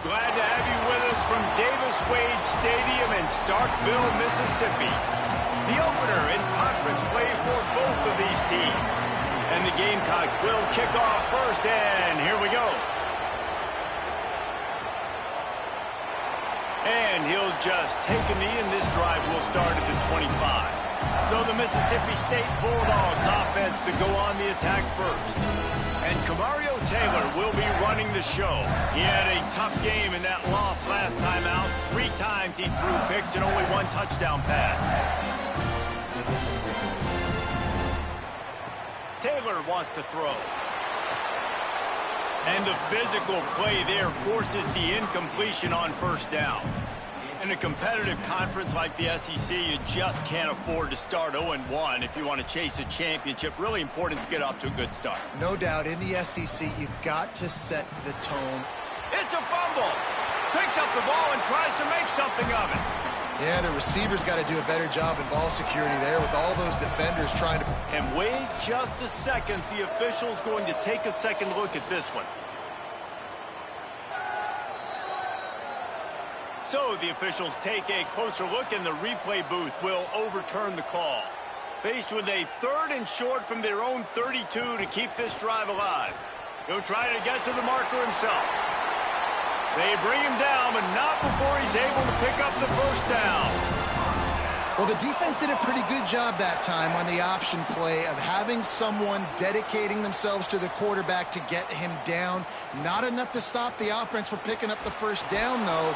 Glad to have you with us from Davis Wade Stadium in Starkville, Mississippi. The opener in conference play for both of these teams. And the Gamecocks will kick off first, and here we go. And he'll just take a knee, and this drive will start at the 25. So the Mississippi State Bulldogs offense to go on the attack first. And Kamario Taylor will be running the show. He had a tough game in that loss last time out. 3 times he threw picks and only 1 touchdown pass. Taylor wants to throw. And the physical play there forces the incompletion on first down. In a competitive conference like the SEC, you just can't afford to start 0-1 if you want to chase a championship. Really important to get off to a good start. No doubt, in the SEC, you've got to set the tone. It's a fumble. Picks up the ball and tries to make something of it. Yeah, the receiver's got to do a better job in ball security there with all those defenders trying to... And wait just a second. The official's going to take a second look at this one. So the officials take a closer look, and the replay booth will overturn the call. Faced with a 3rd and short from their own 32 to keep this drive alive. He'll try to get to the marker himself. They bring him down, but not before he's able to pick up the first down. Well, the defense did a pretty good job that time on the option play of having someone dedicating themselves to the quarterback to get him down. Not enough to stop the offense from picking up the first down, though.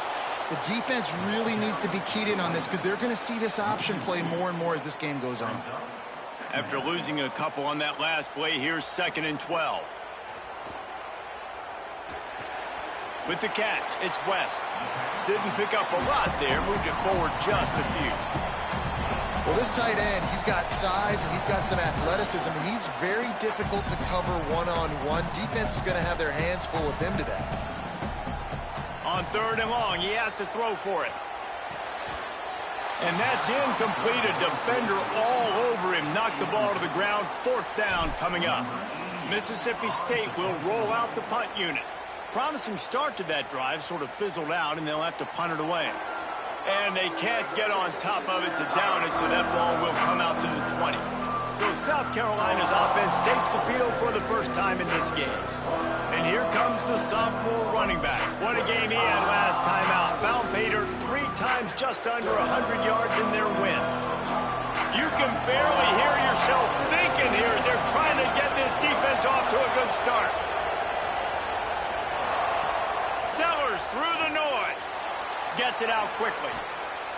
The defense really needs to be keyed in on this because they're going to see this option play more and more as this game goes on. After losing a couple on that last play, here's 2nd and 12. With the catch, it's West. Didn't pick up a lot there, moved it forward just a few. Well, this tight end, he's got size and he's got some athleticism, and he's very difficult to cover one-on-one. Defense is going to have their hands full with him today. On 3rd and long, he has to throw for it. And that's incomplete. A defender all over him. Knocked the ball to the ground. 4th down coming up. Mississippi State will roll out the punt unit. Promising start to that drive, sort of fizzled out, and they'll have to punt it away. And they can't get on top of it to down it, so that ball will come out to the 20. So South Carolina's offense takes the field for the first time in this game. And here comes the sophomore running back. What a game he had last time out. Found Pater 3 times just under 100 yards in their win. You can barely hear yourself thinking here as they're trying to get this defense off to a good start. Sellers through the noise. Gets it out quickly.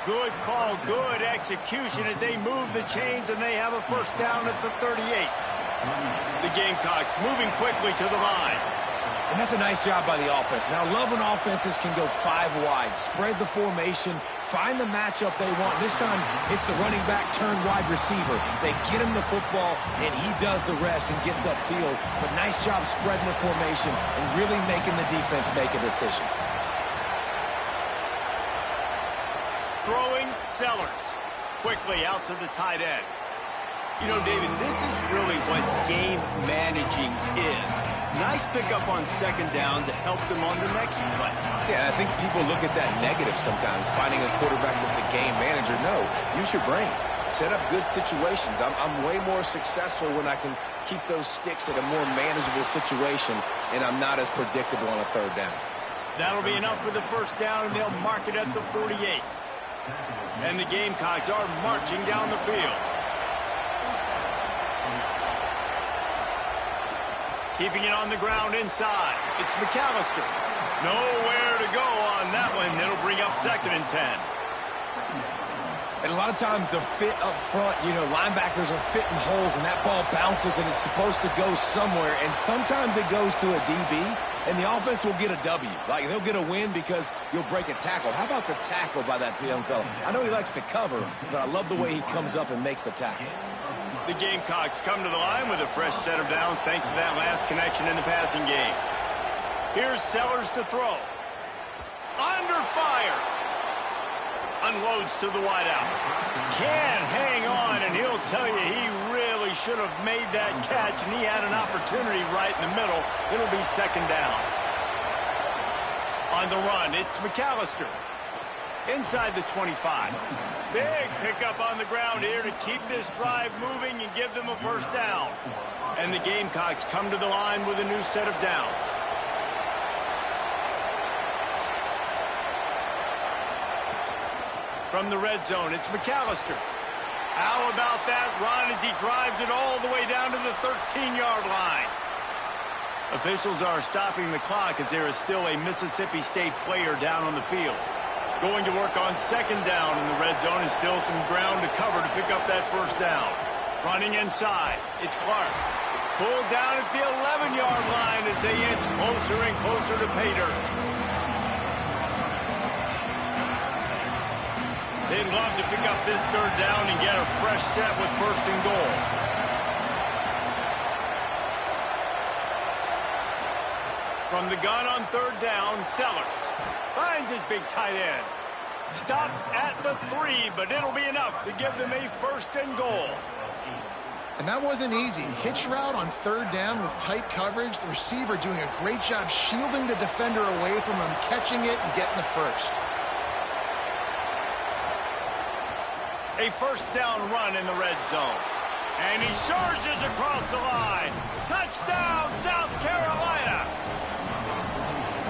Good call, good execution as they move the chains, and they have a first down at the 38. The Gamecocks moving quickly to the line. And that's a nice job by the offense. Now, love when offenses can go 5 wide, spread the formation, find the matchup they want. This time, it's the running back turned wide receiver. They get him the football, and he does the rest and gets upfield. But nice job spreading the formation and really making the defense make a decision. Throwing Sellers. Quickly out to the tight end. You know, David, this is really what game managing is. Nice pickup on 2nd down to help them on the next play. Yeah, I think people look at that negative sometimes, finding a quarterback that's a game manager. No, use your brain. Set up good situations. I'm way more successful when I can keep those sticks at a more manageable situation, and I'm not as predictable on a 3rd down. That'll be enough for the first down, and they'll mark it at the 48. And the Gamecocks are marching down the field. Keeping it on the ground inside. It's McAllister. Nowhere to go on that one. It'll bring up 2nd and 10. And a lot of times the fit up front, you know, linebackers are fitting holes, and that ball bounces, and it's supposed to go somewhere. And sometimes it goes to a DB, and the offense will get a W. Like, they'll get a win because you'll break a tackle. How about the tackle by that young fella? I know he likes to cover, but I love the way he comes up and makes the tackle. The Gamecocks come to the line with a fresh set of downs thanks to that last connection in the passing game. Here's Sellers to throw. Under fire. Unloads to the wideout. Can't hang on, and he'll tell you he really should have made that catch, and he had an opportunity right in the middle. It'll be 2nd down. On the run, it's McAllister. Inside the 25. Big pickup on the ground here to keep this drive moving and give them a first down. And the Gamecocks come to the line with a new set of downs. From the red zone, it's McAllister. How about that run as he drives it all the way down to the 13-yard line? Officials are stopping the clock as there is still a Mississippi State player down on the field. Going to work on second down in the red zone, and still some ground to cover to pick up that first down. Running inside, it's Clark. Pulled down at the 11-yard line as they inch closer and closer to pay dirt. They'd love to pick up this third down and get a fresh set with first and goal. From the gun on third down, Sellers finds his big tight end. Stopped at the 3, but it'll be enough to give them a first and goal. And that wasn't easy. Hitch route on third down with tight coverage. The receiver doing a great job shielding the defender away from him, catching it and getting the first. A first down run in the red zone. And he surges across the line. Touchdown, South Carolina!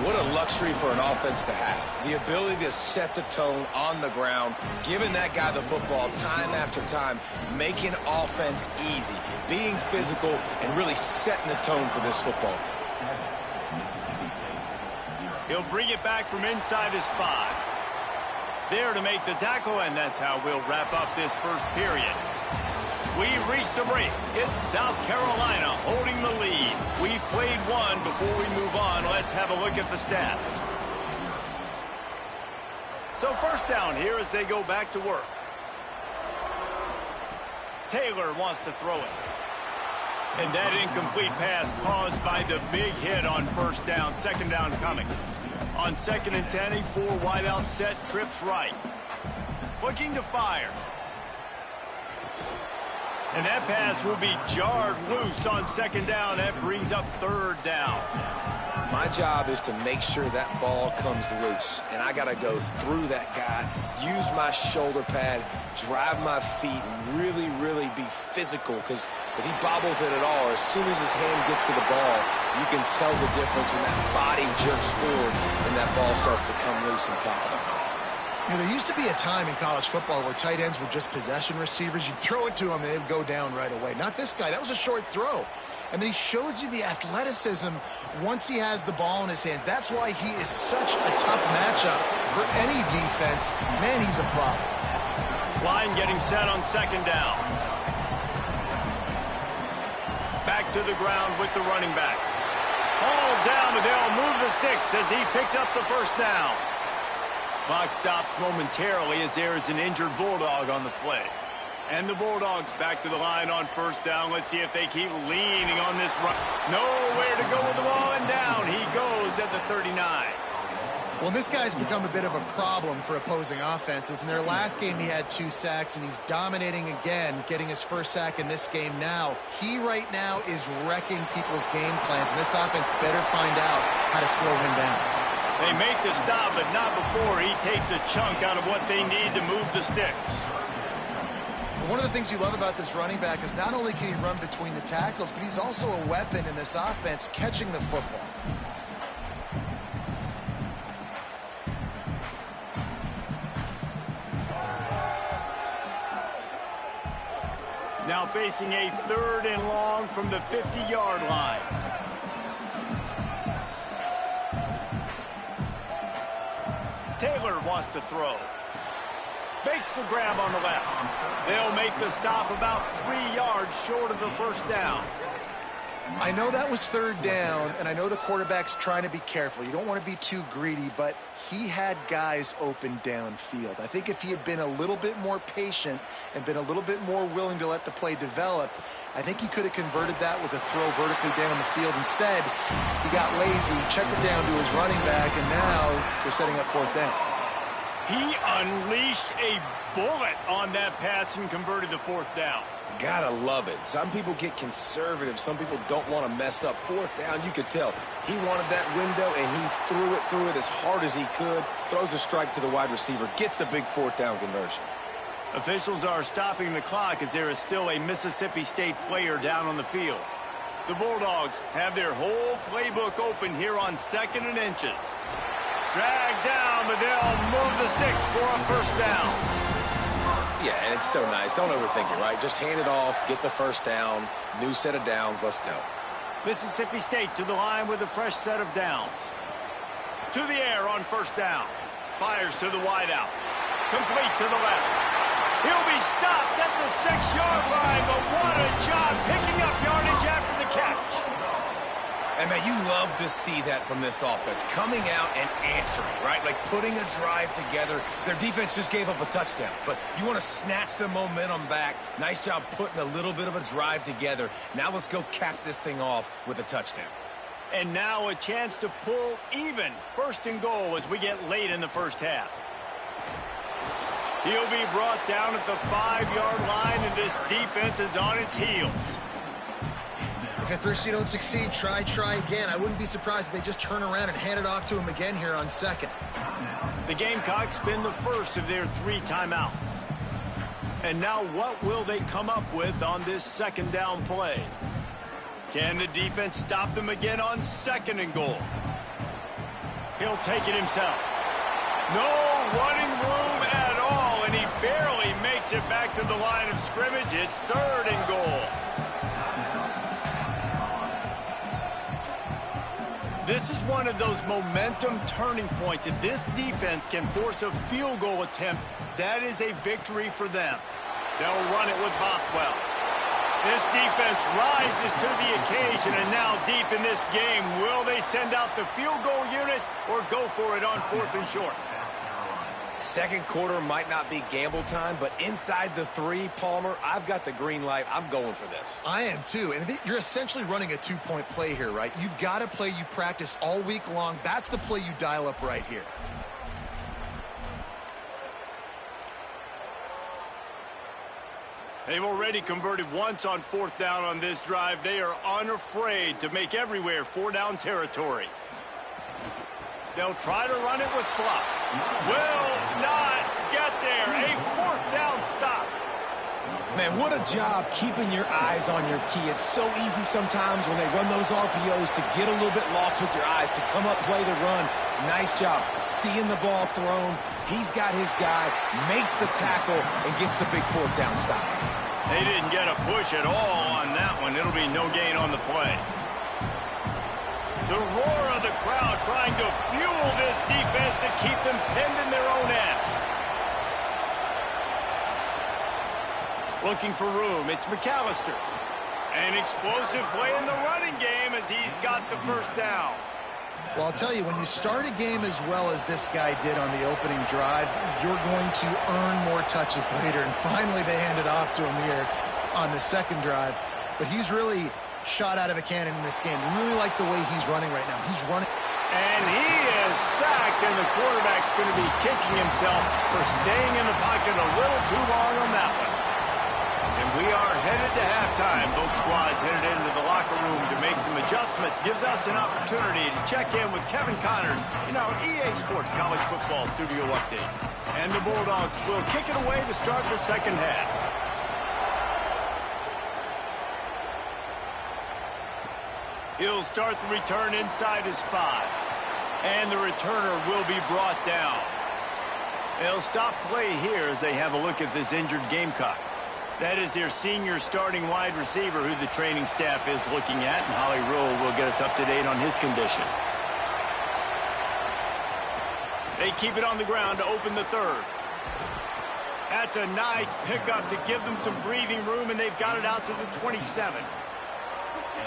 What a luxury for an offense to have. The ability to set the tone on the ground, giving that guy the football time after time, making offense easy, being physical, and really setting the tone for this football game. He'll bring it back from inside his 5. There to make the tackle, and that's how we'll wrap up this first period. We've reached the break. It's South Carolina holding the lead. We've played one. Before we move on, let's have a look at the stats. So first down here as they go back to work. Taylor wants to throw it. And that incomplete pass caused by the big hit on first down. Second down coming. On 2nd and 10, a 4 wideout set, trips right. Looking to fire. And that pass will be jarred loose on second down. That brings up third down. My job is to make sure that ball comes loose. And I got to go through that guy, use my shoulder pad, drive my feet, and really, really be physical. Because if he bobbles it at all, as soon as his hand gets to the ball, you can tell the difference when that body jerks forward and that ball starts to come loose and pop up. You know, there used to be a time in college football where tight ends were just possession receivers. You'd throw it to them and they'd go down right away. Not this guy. That was a short throw. And then he shows you the athleticism once he has the ball in his hands. That's why he is such a tough matchup for any defense. Man, he's a problem. Line getting set on second down. Back to the ground with the running back. Ball down, but they'll move the sticks as he picks up the first down. Clock stops momentarily as there is an injured Bulldog on the play. And the Bulldogs back to the line on first down. Let's see if they keep leaning on this run. Nowhere to go with the ball, and down he goes at the 39. Well, this guy's become a bit of a problem for opposing offenses. In their last game, he had 2 sacks, and he's dominating again, getting his first sack in this game now. He right now is wrecking people's game plans, and this offense better find out how to slow him down. They make the stop, but not before he takes a chunk out of what they need to move the sticks. One of the things you love about this running back is not only can he run between the tackles, but he's also a weapon in this offense catching the football. Now facing a 3rd and long from the 50-yard line. Taylor wants to throw. Makes the grab on the left. They'll make the stop about 3 yards short of the first down. I know that was 3rd down, and I know the quarterback's trying to be careful. You don't want to be too greedy, but he had guys open downfield. I think if he had been a little bit more patient and been a little bit more willing to let the play develop, I think he could have converted that with a throw vertically down the field. Instead, he got lazy, checked it down to his running back, and now they're setting up 4th down. He unleashed a bullet on that pass and converted the 4th down. Gotta love it. Some people get conservative. Some people don't want to mess up. Fourth down, you could tell. He wanted that window, and he threw it as hard as he could. Throws a strike to the wide receiver. Gets the big fourth down conversion. Officials are stopping the clock as there is still a Mississippi State player down on the field. The Bulldogs have their whole playbook open here on 2nd and inches. Dragged down, but they'll move the sticks for a first down. Yeah, and it's so nice. Don't overthink it, right? Just hand it off, get the first down, new set of downs, let's go. Mississippi State to the line with a fresh set of downs. To the air on first down. Fires to the wideout. Complete to the left. He'll be stopped at the 6-yard line, but what a job picking up yardage after the catch. And, man, you love to see that from this offense. Coming out and answering, right? Like putting a drive together. Their defense just gave up a touchdown, but you want to snatch the momentum back. Nice job putting a little bit of a drive together. Now let's go cap this thing off with a touchdown. And now a chance to pull even. 1st and goal as we get late in the first half. He'll be brought down at the 5-yard line, and this defense is on its heels. If at first you don't succeed, try again. I wouldn't be surprised if they just turn around and hand it off to him again here on 2nd. The Gamecocks spend the first of their 3 timeouts. And now what will they come up with on this 2nd down play? Can the defense stop them again on 2nd and goal? He'll take it himself. No running room at all, and he barely makes it back to the line of scrimmage. It's 3rd and goal. This is one of those momentum turning points. If this defense can force a field goal attempt, that is a victory for them. They'll run it with Bothwell. This defense rises to the occasion, and now deep in this game, will they send out the field goal unit or go for it on 4th and short? Second quarter might not be gamble time, but inside the 3, Palmer, I've got the green light. I'm going for this. I am too, and you're essentially running a 2-point play here, right? You've got to play you practice all week long. That's the play you dial up right here. They've already converted once on 4th down on this drive. They are unafraid to make everywhere 4-down territory. They'll try to run it with Flock. Will not get there. A 4th down stop. Man, what a job keeping your eyes on your key. It's so easy sometimes when they run those RPOs to get a little bit lost with your eyes, to come up, play the run. Nice job seeing the ball thrown. He's got his guy, makes the tackle, and gets the big 4th down stop. They didn't get a push at all on that one. It'll be no gain on the play. The roar of the crowd trying to fuel this defense to keep them pinned in their own end. Looking for room, it's McAllister. An explosive play in the running game as he's got the first down. Well, I'll tell you, when you start a game as well as this guy did on the opening drive, you're going to earn more touches later. And finally, they handed off to him here on the 2nd drive. But he's really shot out of a cannon in this game. Really like the way he's running right now. He's running. And he is sacked, and the quarterback's going to be kicking himself for staying in the pocket a little too long on that one. And we are headed to halftime. Both squads headed into the locker room to make some adjustments. Gives us an opportunity to check in with Kevin Connors in our EA Sports College Football Studio Update. And the Bulldogs will kick it away to start the 2nd half. He'll start the return inside his 5. And the returner will be brought down. They'll stop play here as they have a look at this injured Gamecock. That is their senior starting wide receiver who the training staff is looking at, and Holly Rule will get us up to date on his condition. They keep it on the ground to open the 3rd. That's a nice pickup to give them some breathing room, and they've got it out to the 27.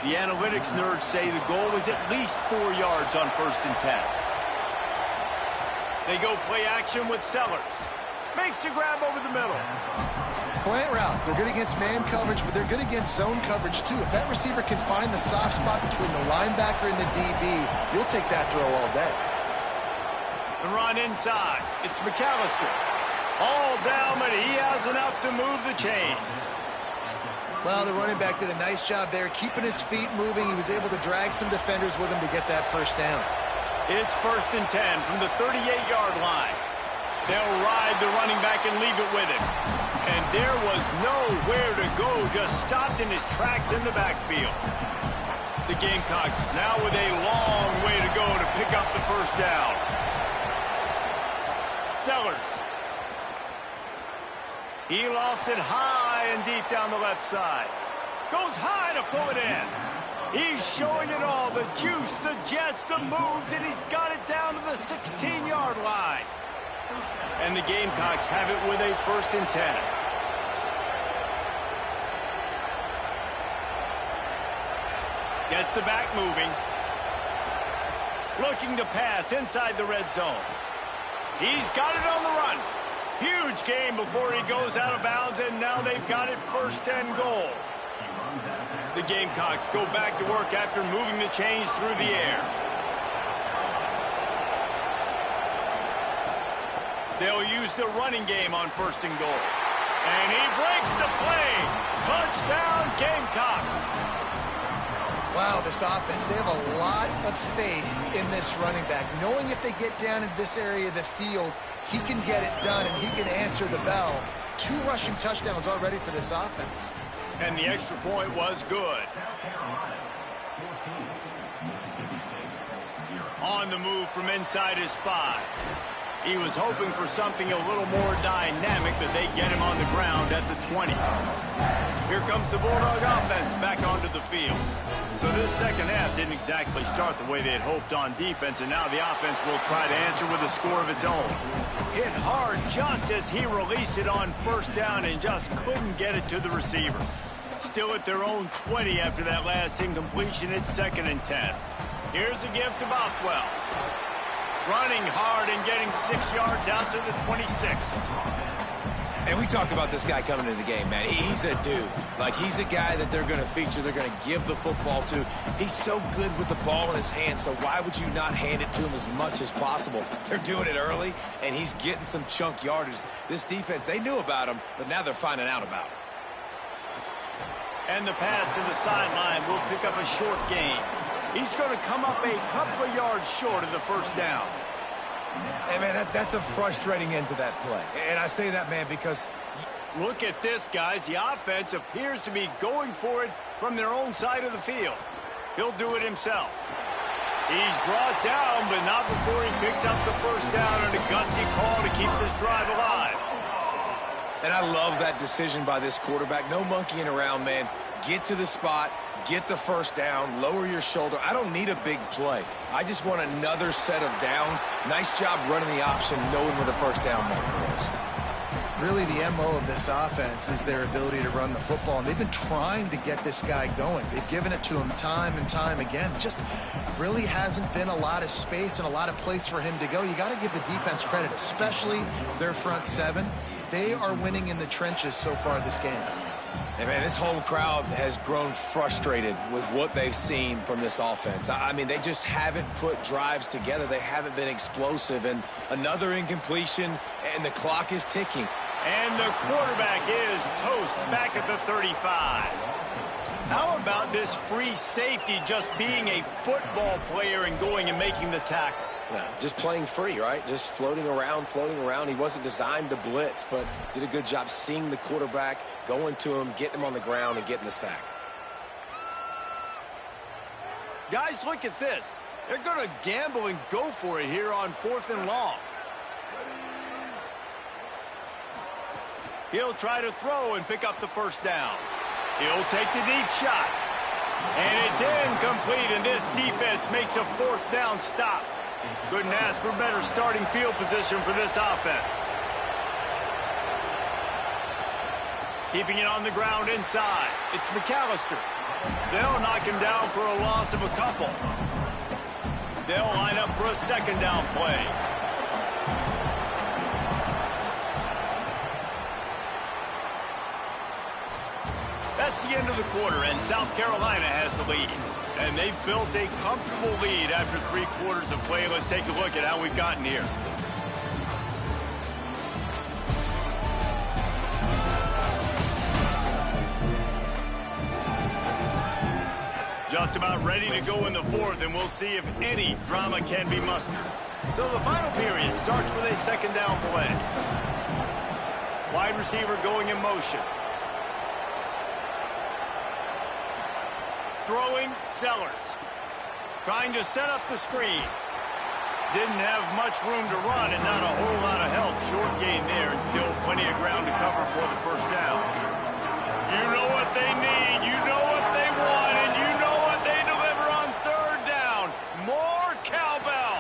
The analytics nerds say the goal was at least 4 yards on 1st and 10. They go play action with Sellers. Makes the grab over the middle. Slant routes, they're good against man coverage, but they're good against zone coverage too. If that receiver can find the soft spot between the linebacker and the DB, you'll take that throw all day. The run inside. It's McAllister. All down, but he has enough to move the chains. Well, the running back did a nice job there, keeping his feet moving. He was able to drag some defenders with him to get that first down. It's 1st and 10 from the 38-yard line. They'll ride the running back and leave it with him. And there was nowhere to go, just stopped in his tracks in the backfield. The Gamecocks now with a long way to go to pick up the first down. Sellers. He lofts it high and deep down the left side. Goes high to pull it in. He's showing it all, the juice, the jets, the moves, and he's got it down to the 16-yard line. And the Gamecocks have it with a 1st and 10. Gets the back moving. Looking to pass inside the red zone. He's got it on the run. Huge gain before he goes out of bounds, and now they've got it 1st and goal. The Gamecocks go back to work after moving the chains through the air. They'll use the running game on 1st and goal. And he breaks the play. Touchdown, Gamecocks. Wow, this offense, they have a lot of faith in this running back. Knowing if they get down in this area of the field, he can get it done and he can answer the bell. 2 rushing touchdowns already for this offense. And the extra point was good. On the move from inside his 5. He was hoping for something a little more dynamic, but they get him on the ground at the 20. Here comes the Bulldog offense back onto the field. So this second half didn't exactly start the way they had hoped on defense, and now the offense will try to answer with a score of its own. Hit hard just as he released it on 1st down and just couldn't get it to the receiver. Still at their own 20 after that last incompletion. It's 2nd and 10. Here's a gift to Bothwell. Running hard and getting 6 yards out to the 26. And we talked about this guy coming into the game, man. He's a dude. Like, he's a guy that they're going to feature, they're going to give the football to. He's so good with the ball in his hands, so why would you not hand it to him as much as possible? They're doing it early, and he's getting some chunk yardage. This defense, they knew about him, but now they're finding out about him. And the pass to the sideline will pick up a short gain. He's going to come up a couple of yards short of the 1st down. Hey, man, that's a frustrating end to that play. And I say that, man, because... Look at this, guys. The offense appears to be going for it from their own side of the field. He'll do it himself. He's brought down, but not before he picks up the 1st down and a gutsy call to keep this drive alive. And I love that decision by this quarterback. No monkeying around, man. Get to the spot, get the 1st down, lower your shoulder. I don't need a big play. I just want another set of downs. Nice job running the option, knowing where the 1st down marker is. Really, the MO of this offense is their ability to run the football, and they've been trying to get this guy going. They've given it to him time and time again. Just really hasn't been a lot of space and a lot of place for him to go. You got to give the defense credit, especially their front 7. They are winning in the trenches so far this game. And, man, this home crowd has grown frustrated with what they've seen from this offense. I mean, they just haven't put drives together. They haven't been explosive. And another incompletion, and the clock is ticking. And the quarterback is toast back at the 35. How about this free safety just being a football player and going and making the tackle? Yeah, just playing free, right? Just floating around, floating around. He wasn't designed to blitz, but did a good job seeing the quarterback, going to him, getting him on the ground, and getting the sack. Guys, look at this. They're going to gamble and go for it here on 4th and long. He'll try to throw and pick up the 1st down. He'll take the deep shot. And it's incomplete, and this defense makes a 4th down stop. Couldn't ask for better starting field position for this offense. Keeping it on the ground inside. It's McAllister. They'll knock him down for a loss of a couple. They'll line up for a 2nd down play. That's the end of the quarter, and South Carolina has the lead. And they've built a comfortable lead after 3 quarters of play. Let's take a look at how we've gotten here. just about ready to go in the fourth, and we'll see if any drama can be mustered. So the final period starts with a second down play. Wide receiver going in motion. Throwing, Sellers. Trying to set up the screen. Didn't have much room to run and not a whole lot of help. Short gain there and still plenty of ground to cover for the first down. You know what they need, you know what they want, and you know what they deliver on third down. More cowbell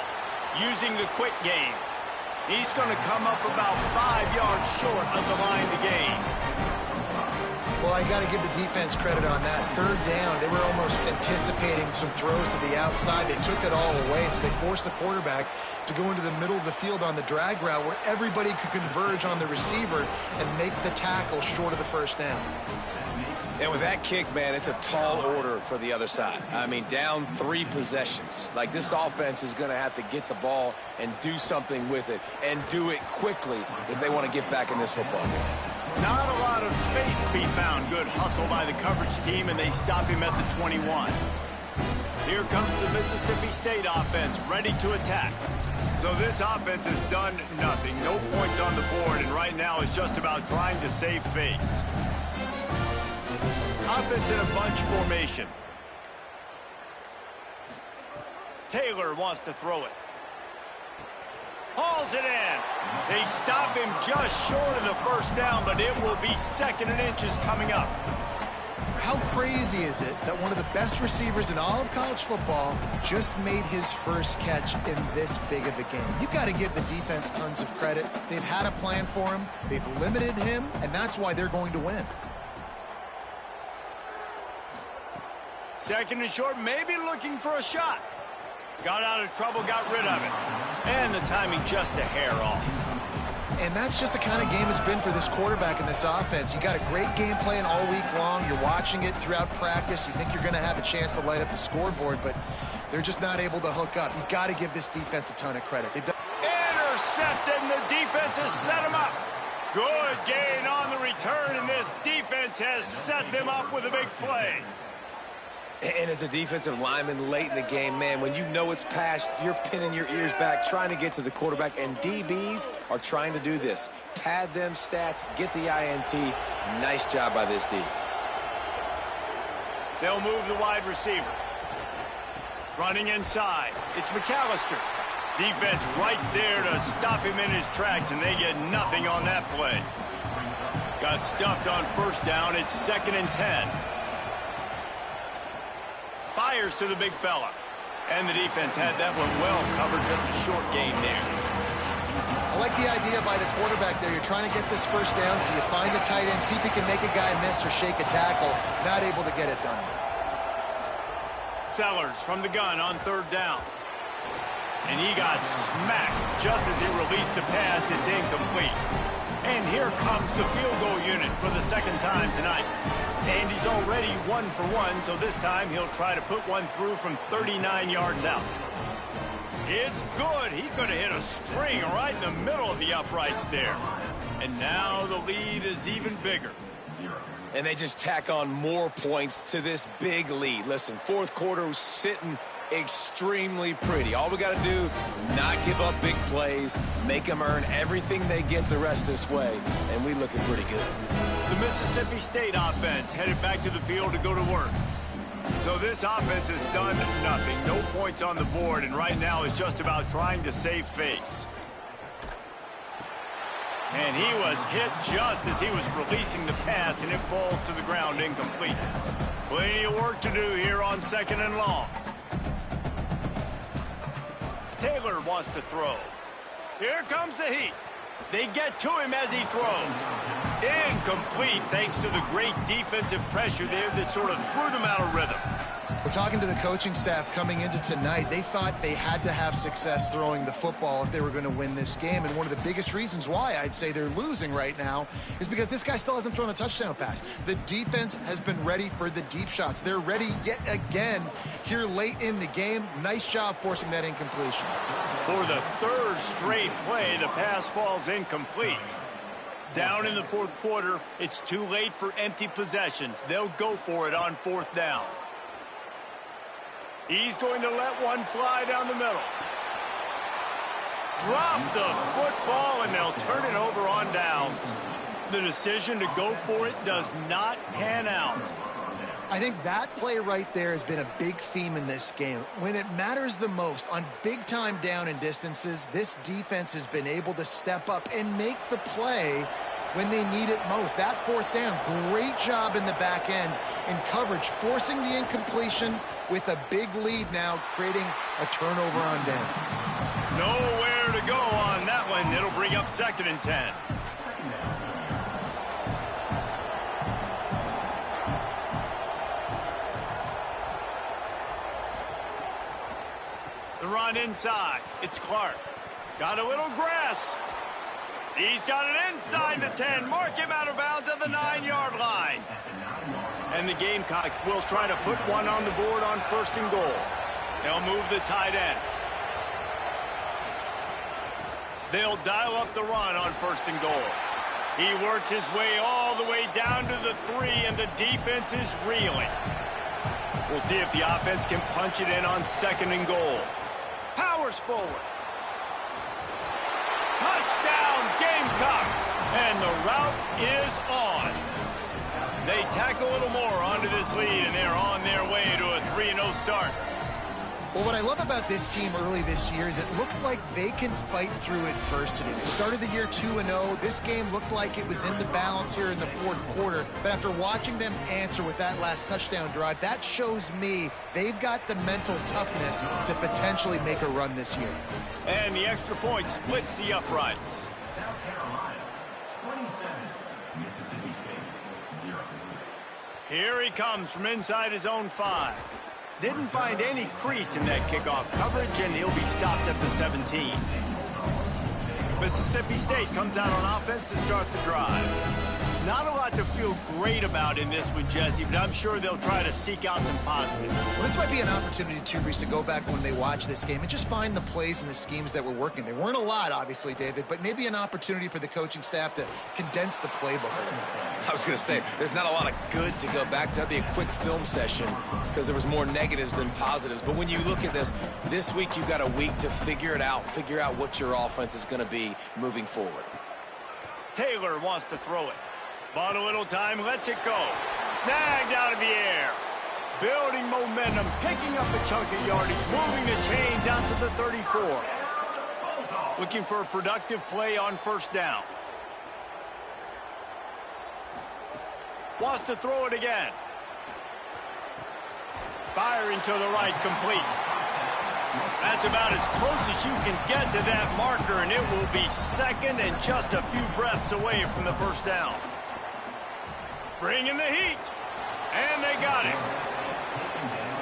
using the quick game. He's going to come up about 5 yards short of the line to gain. Well, I got to give the defense credit on that. Third down, they were almost anticipating some throws to the outside. They took it all away, so they forced the quarterback to go into the middle of the field on the drag route where everybody could converge on the receiver and make the tackle short of the first down. And with that kick, man, it's a tall order for the other side. I mean, down 3 possessions. Like, this offense is going to have to get the ball and do something with it, and do it quickly if they want to get back in this football game. Not a lot of space to be found. Good hustle by the coverage team, and they stop him at the 21. Here comes the Mississippi State offense, ready to attack. So this offense has done nothing. No points on the board, and right now it's just about trying to save face. Offense in a bunch formation. Taylor wants to throw it. Hauls it in. They stop him just short of the first down, but it will be 2nd and inches coming up. How crazy is it that one of the best receivers in all of college football just made his first catch in this big of a game? You've got to give the defense tons of credit. They've had a plan for him. They've limited him, and that's why they're going to win. 2nd and short, maybe looking for a shot. Got out of trouble, got rid of it. And the timing just a hair off. And that's just the kind of game it's been for this quarterback in this offense. You got a great game plan all week long. You're watching it throughout practice. You think you're going to have a chance to light up the scoreboard, but they're just not able to hook up. You got to give this defense a ton of credit. They've done intercepted, and the defense has set him up. Good gain on the return, and this defense has set them up with a big play. And as a defensive lineman late in the game, man, when you know it's passed, you're pinning your ears back, trying to get to the quarterback, and DBs are trying to do this. Pad them stats, get the INT. Nice job by this D. They'll move the wide receiver. Running inside. It's McAllister. Defense right there to stop him in his tracks, and they get nothing on that play. Got stuffed on first down. It's 2nd and 10. Fires to the big fella. And the defense had that one well covered, just a short gain there. I like the idea by the quarterback there. You're trying to get this first down, so you find the tight end, see if he can make a guy miss or shake a tackle. Not able to get it done. Sellers from the gun on 3rd down. And he got smacked just as he released the pass. It's incomplete. And here comes the field goal unit for the 2nd time tonight. And he's already 1 for 1, so this time he'll try to put one through from 39 yards out. It's good. He could have hit a string right in the middle of the uprights there. And now the lead is even bigger. And they just tack on more points to this big lead. Listen, 4th quarter was sitting extremely pretty. All we got to do, not give up big plays, make them earn everything they get the rest this way, and we looking pretty good. The Mississippi State offense headed back to the field to go to work. So this offense has done nothing. No points on the board, and right now it's just about trying to save face. And he was hit just as he was releasing the pass, and it falls to the ground incomplete. Plenty of work to do here on 2nd and long. Taylor wants to throw. Here comes the heat. They get to him as he throws. Incomplete thanks to the great defensive pressure there that sort of threw them out of rhythm. We're talking to the coaching staff coming into tonight. They thought they had to have success throwing the football if they were going to win this game. And one of the biggest reasons why I'd say they're losing right now is because this guy still hasn't thrown a touchdown pass. The defense has been ready for the deep shots. They're ready yet again here late in the game. Nice job forcing that incompletion. For the 3rd straight play, the pass falls incomplete. Down in the 4th quarter, it's too late for empty possessions. They'll go for it on 4th down. He's going to let one fly down the middle. Drop the football, and they'll turn it over on downs. The decision to go for it does not pan out. I think that play right there has been a big theme in this game. When it matters the most, on big-time down and distances, this defense has been able to step up and make the play when they need it most. That fourth down, great job in the back end in coverage, forcing the incompletion with a big lead now, creating a turnover on down. Nowhere to go on that one. It'll bring up 2nd and 10. The run inside. It's Clark. Got a little grass. He's got it inside the 10. Mark him out of bounds at the 9-yard line. And the Gamecocks will try to put one on the board on 1st and goal. They'll move the tight end. They'll dial up the run on 1st and goal. He works his way all the way down to the 3, and the defense is reeling. We'll see if the offense can punch it in on 2nd and goal. Powers forward. Touchdown, Gamecocks! And the route is on. They tack a little more onto this lead, and they're on their way to a 3-0 start. Well, what I love about this team early this year is it looks like they can fight through adversity. They started the year 2-0. This game looked like it was in the balance here in the 4th quarter. But after watching them answer with that last touchdown drive, that shows me they've got the mental toughness to potentially make a run this year. And the extra point splits the uprights. South Carolina, 27. Mississippi State, 0. Here he comes from inside his own 5. Didn't find any crease in that kickoff coverage, and he'll be stopped at the 17. Mississippi State comes out on offense to start the drive. Not a lot to feel great about in this one, Jesse, but I'm sure they'll try to seek out some positives. Well, this might be an opportunity, too, Reese, to go back when they watch this game and just find the plays and the schemes that were working. There weren't a lot, obviously, David, but maybe an opportunity for the coaching staff to condense the playbook. I was going to say, there's not a lot of good to go back to. That'd be a quick film session because there was more negatives than positives. But when you look at this week you've got a week to figure it out, figure out what your offense is going to be moving forward. Taylor wants to throw it. Bought a little time, lets it go. Snagged out of the air. Building momentum, picking up a chunk of yardage, moving the chains out to the 34. Looking for a productive play on 1st down. Wants to throw it again. Firing to the right, complete. That's about as close as you can get to that marker, and it will be 2nd and just a few breaths away from the 1st down. Bringing the heat. And they got it.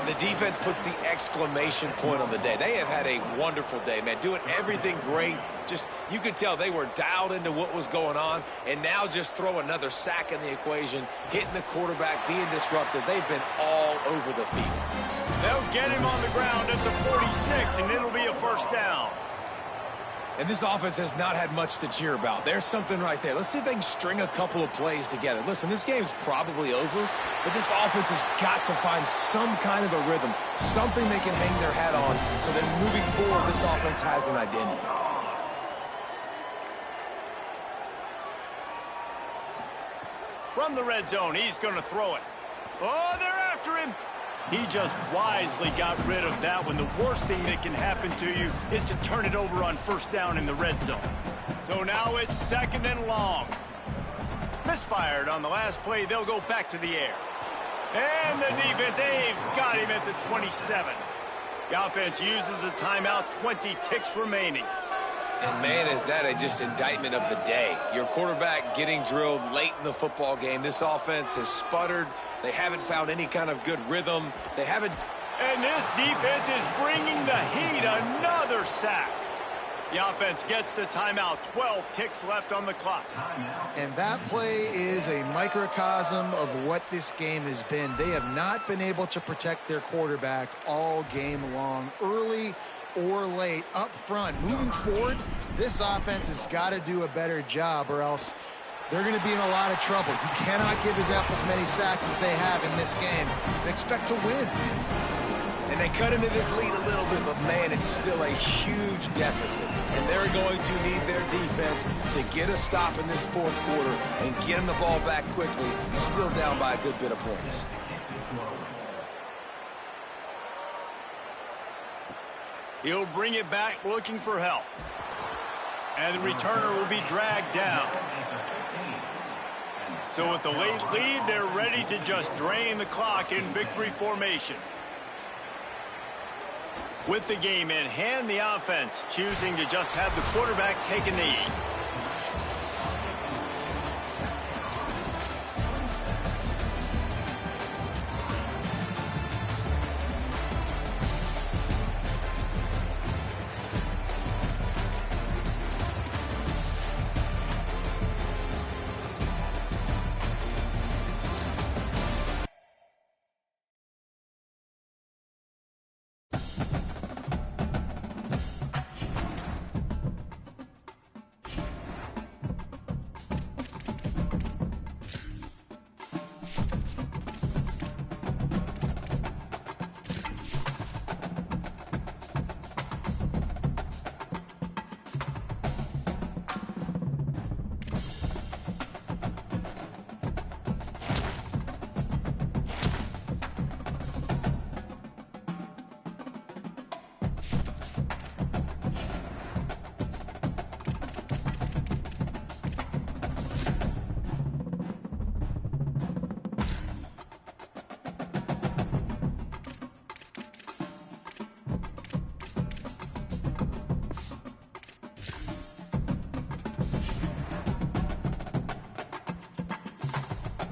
The defense puts the exclamation point on the day. They have had a wonderful day, man. Doing everything great. Just, you could tell they were dialed into what was going on. And now just throw another sack in the equation, hitting the quarterback, being disruptive. They've been all over the field. They'll get him on the ground at the 46, and it'll be a 1st down. And this offense has not had much to cheer about. There's something right there. Let's see if they can string a couple of plays together. Listen, this game's probably over, but this offense has got to find some kind of a rhythm, something they can hang their hat on, so that moving forward, this offense has an identity. From the red zone, he's going to throw it. Oh, they're after him. He just wisely got rid of that one. The worst thing that can happen to you is to turn it over on 1st down in the red zone. So now it's 2nd and long. Misfired on the last play. They'll go back to the air. And the defense, they've got him at the 27. The offense uses a timeout, 20 ticks remaining. And, man, is that just indictment of the day. Your quarterback getting drilled late in the football game. This offense has sputtered. They haven't found any kind of good rhythm. They haven't. And this defense is bringing the heat. Another sack. The offense gets the timeout. 12 ticks left on the clock. And that play is a microcosm of what this game has been. They have not been able to protect their quarterback all game long, early or late, up front. Moving forward, this offense has got to do a better job, or else they're going to be in a lot of trouble. You cannot give his as many sacks as they have in this game and expect to win. And they cut into this lead a little bit, but, man, it's still a huge deficit. And they're going to need their defense to get a stop in this fourth quarter and get them the ball back quickly. Still down by a good bit of points. He'll bring it back looking for help. And the returner will be dragged down. So with the late lead, they're ready to just drain the clock in victory formation. With the game in hand, the offense choosing to just have the quarterback take a knee.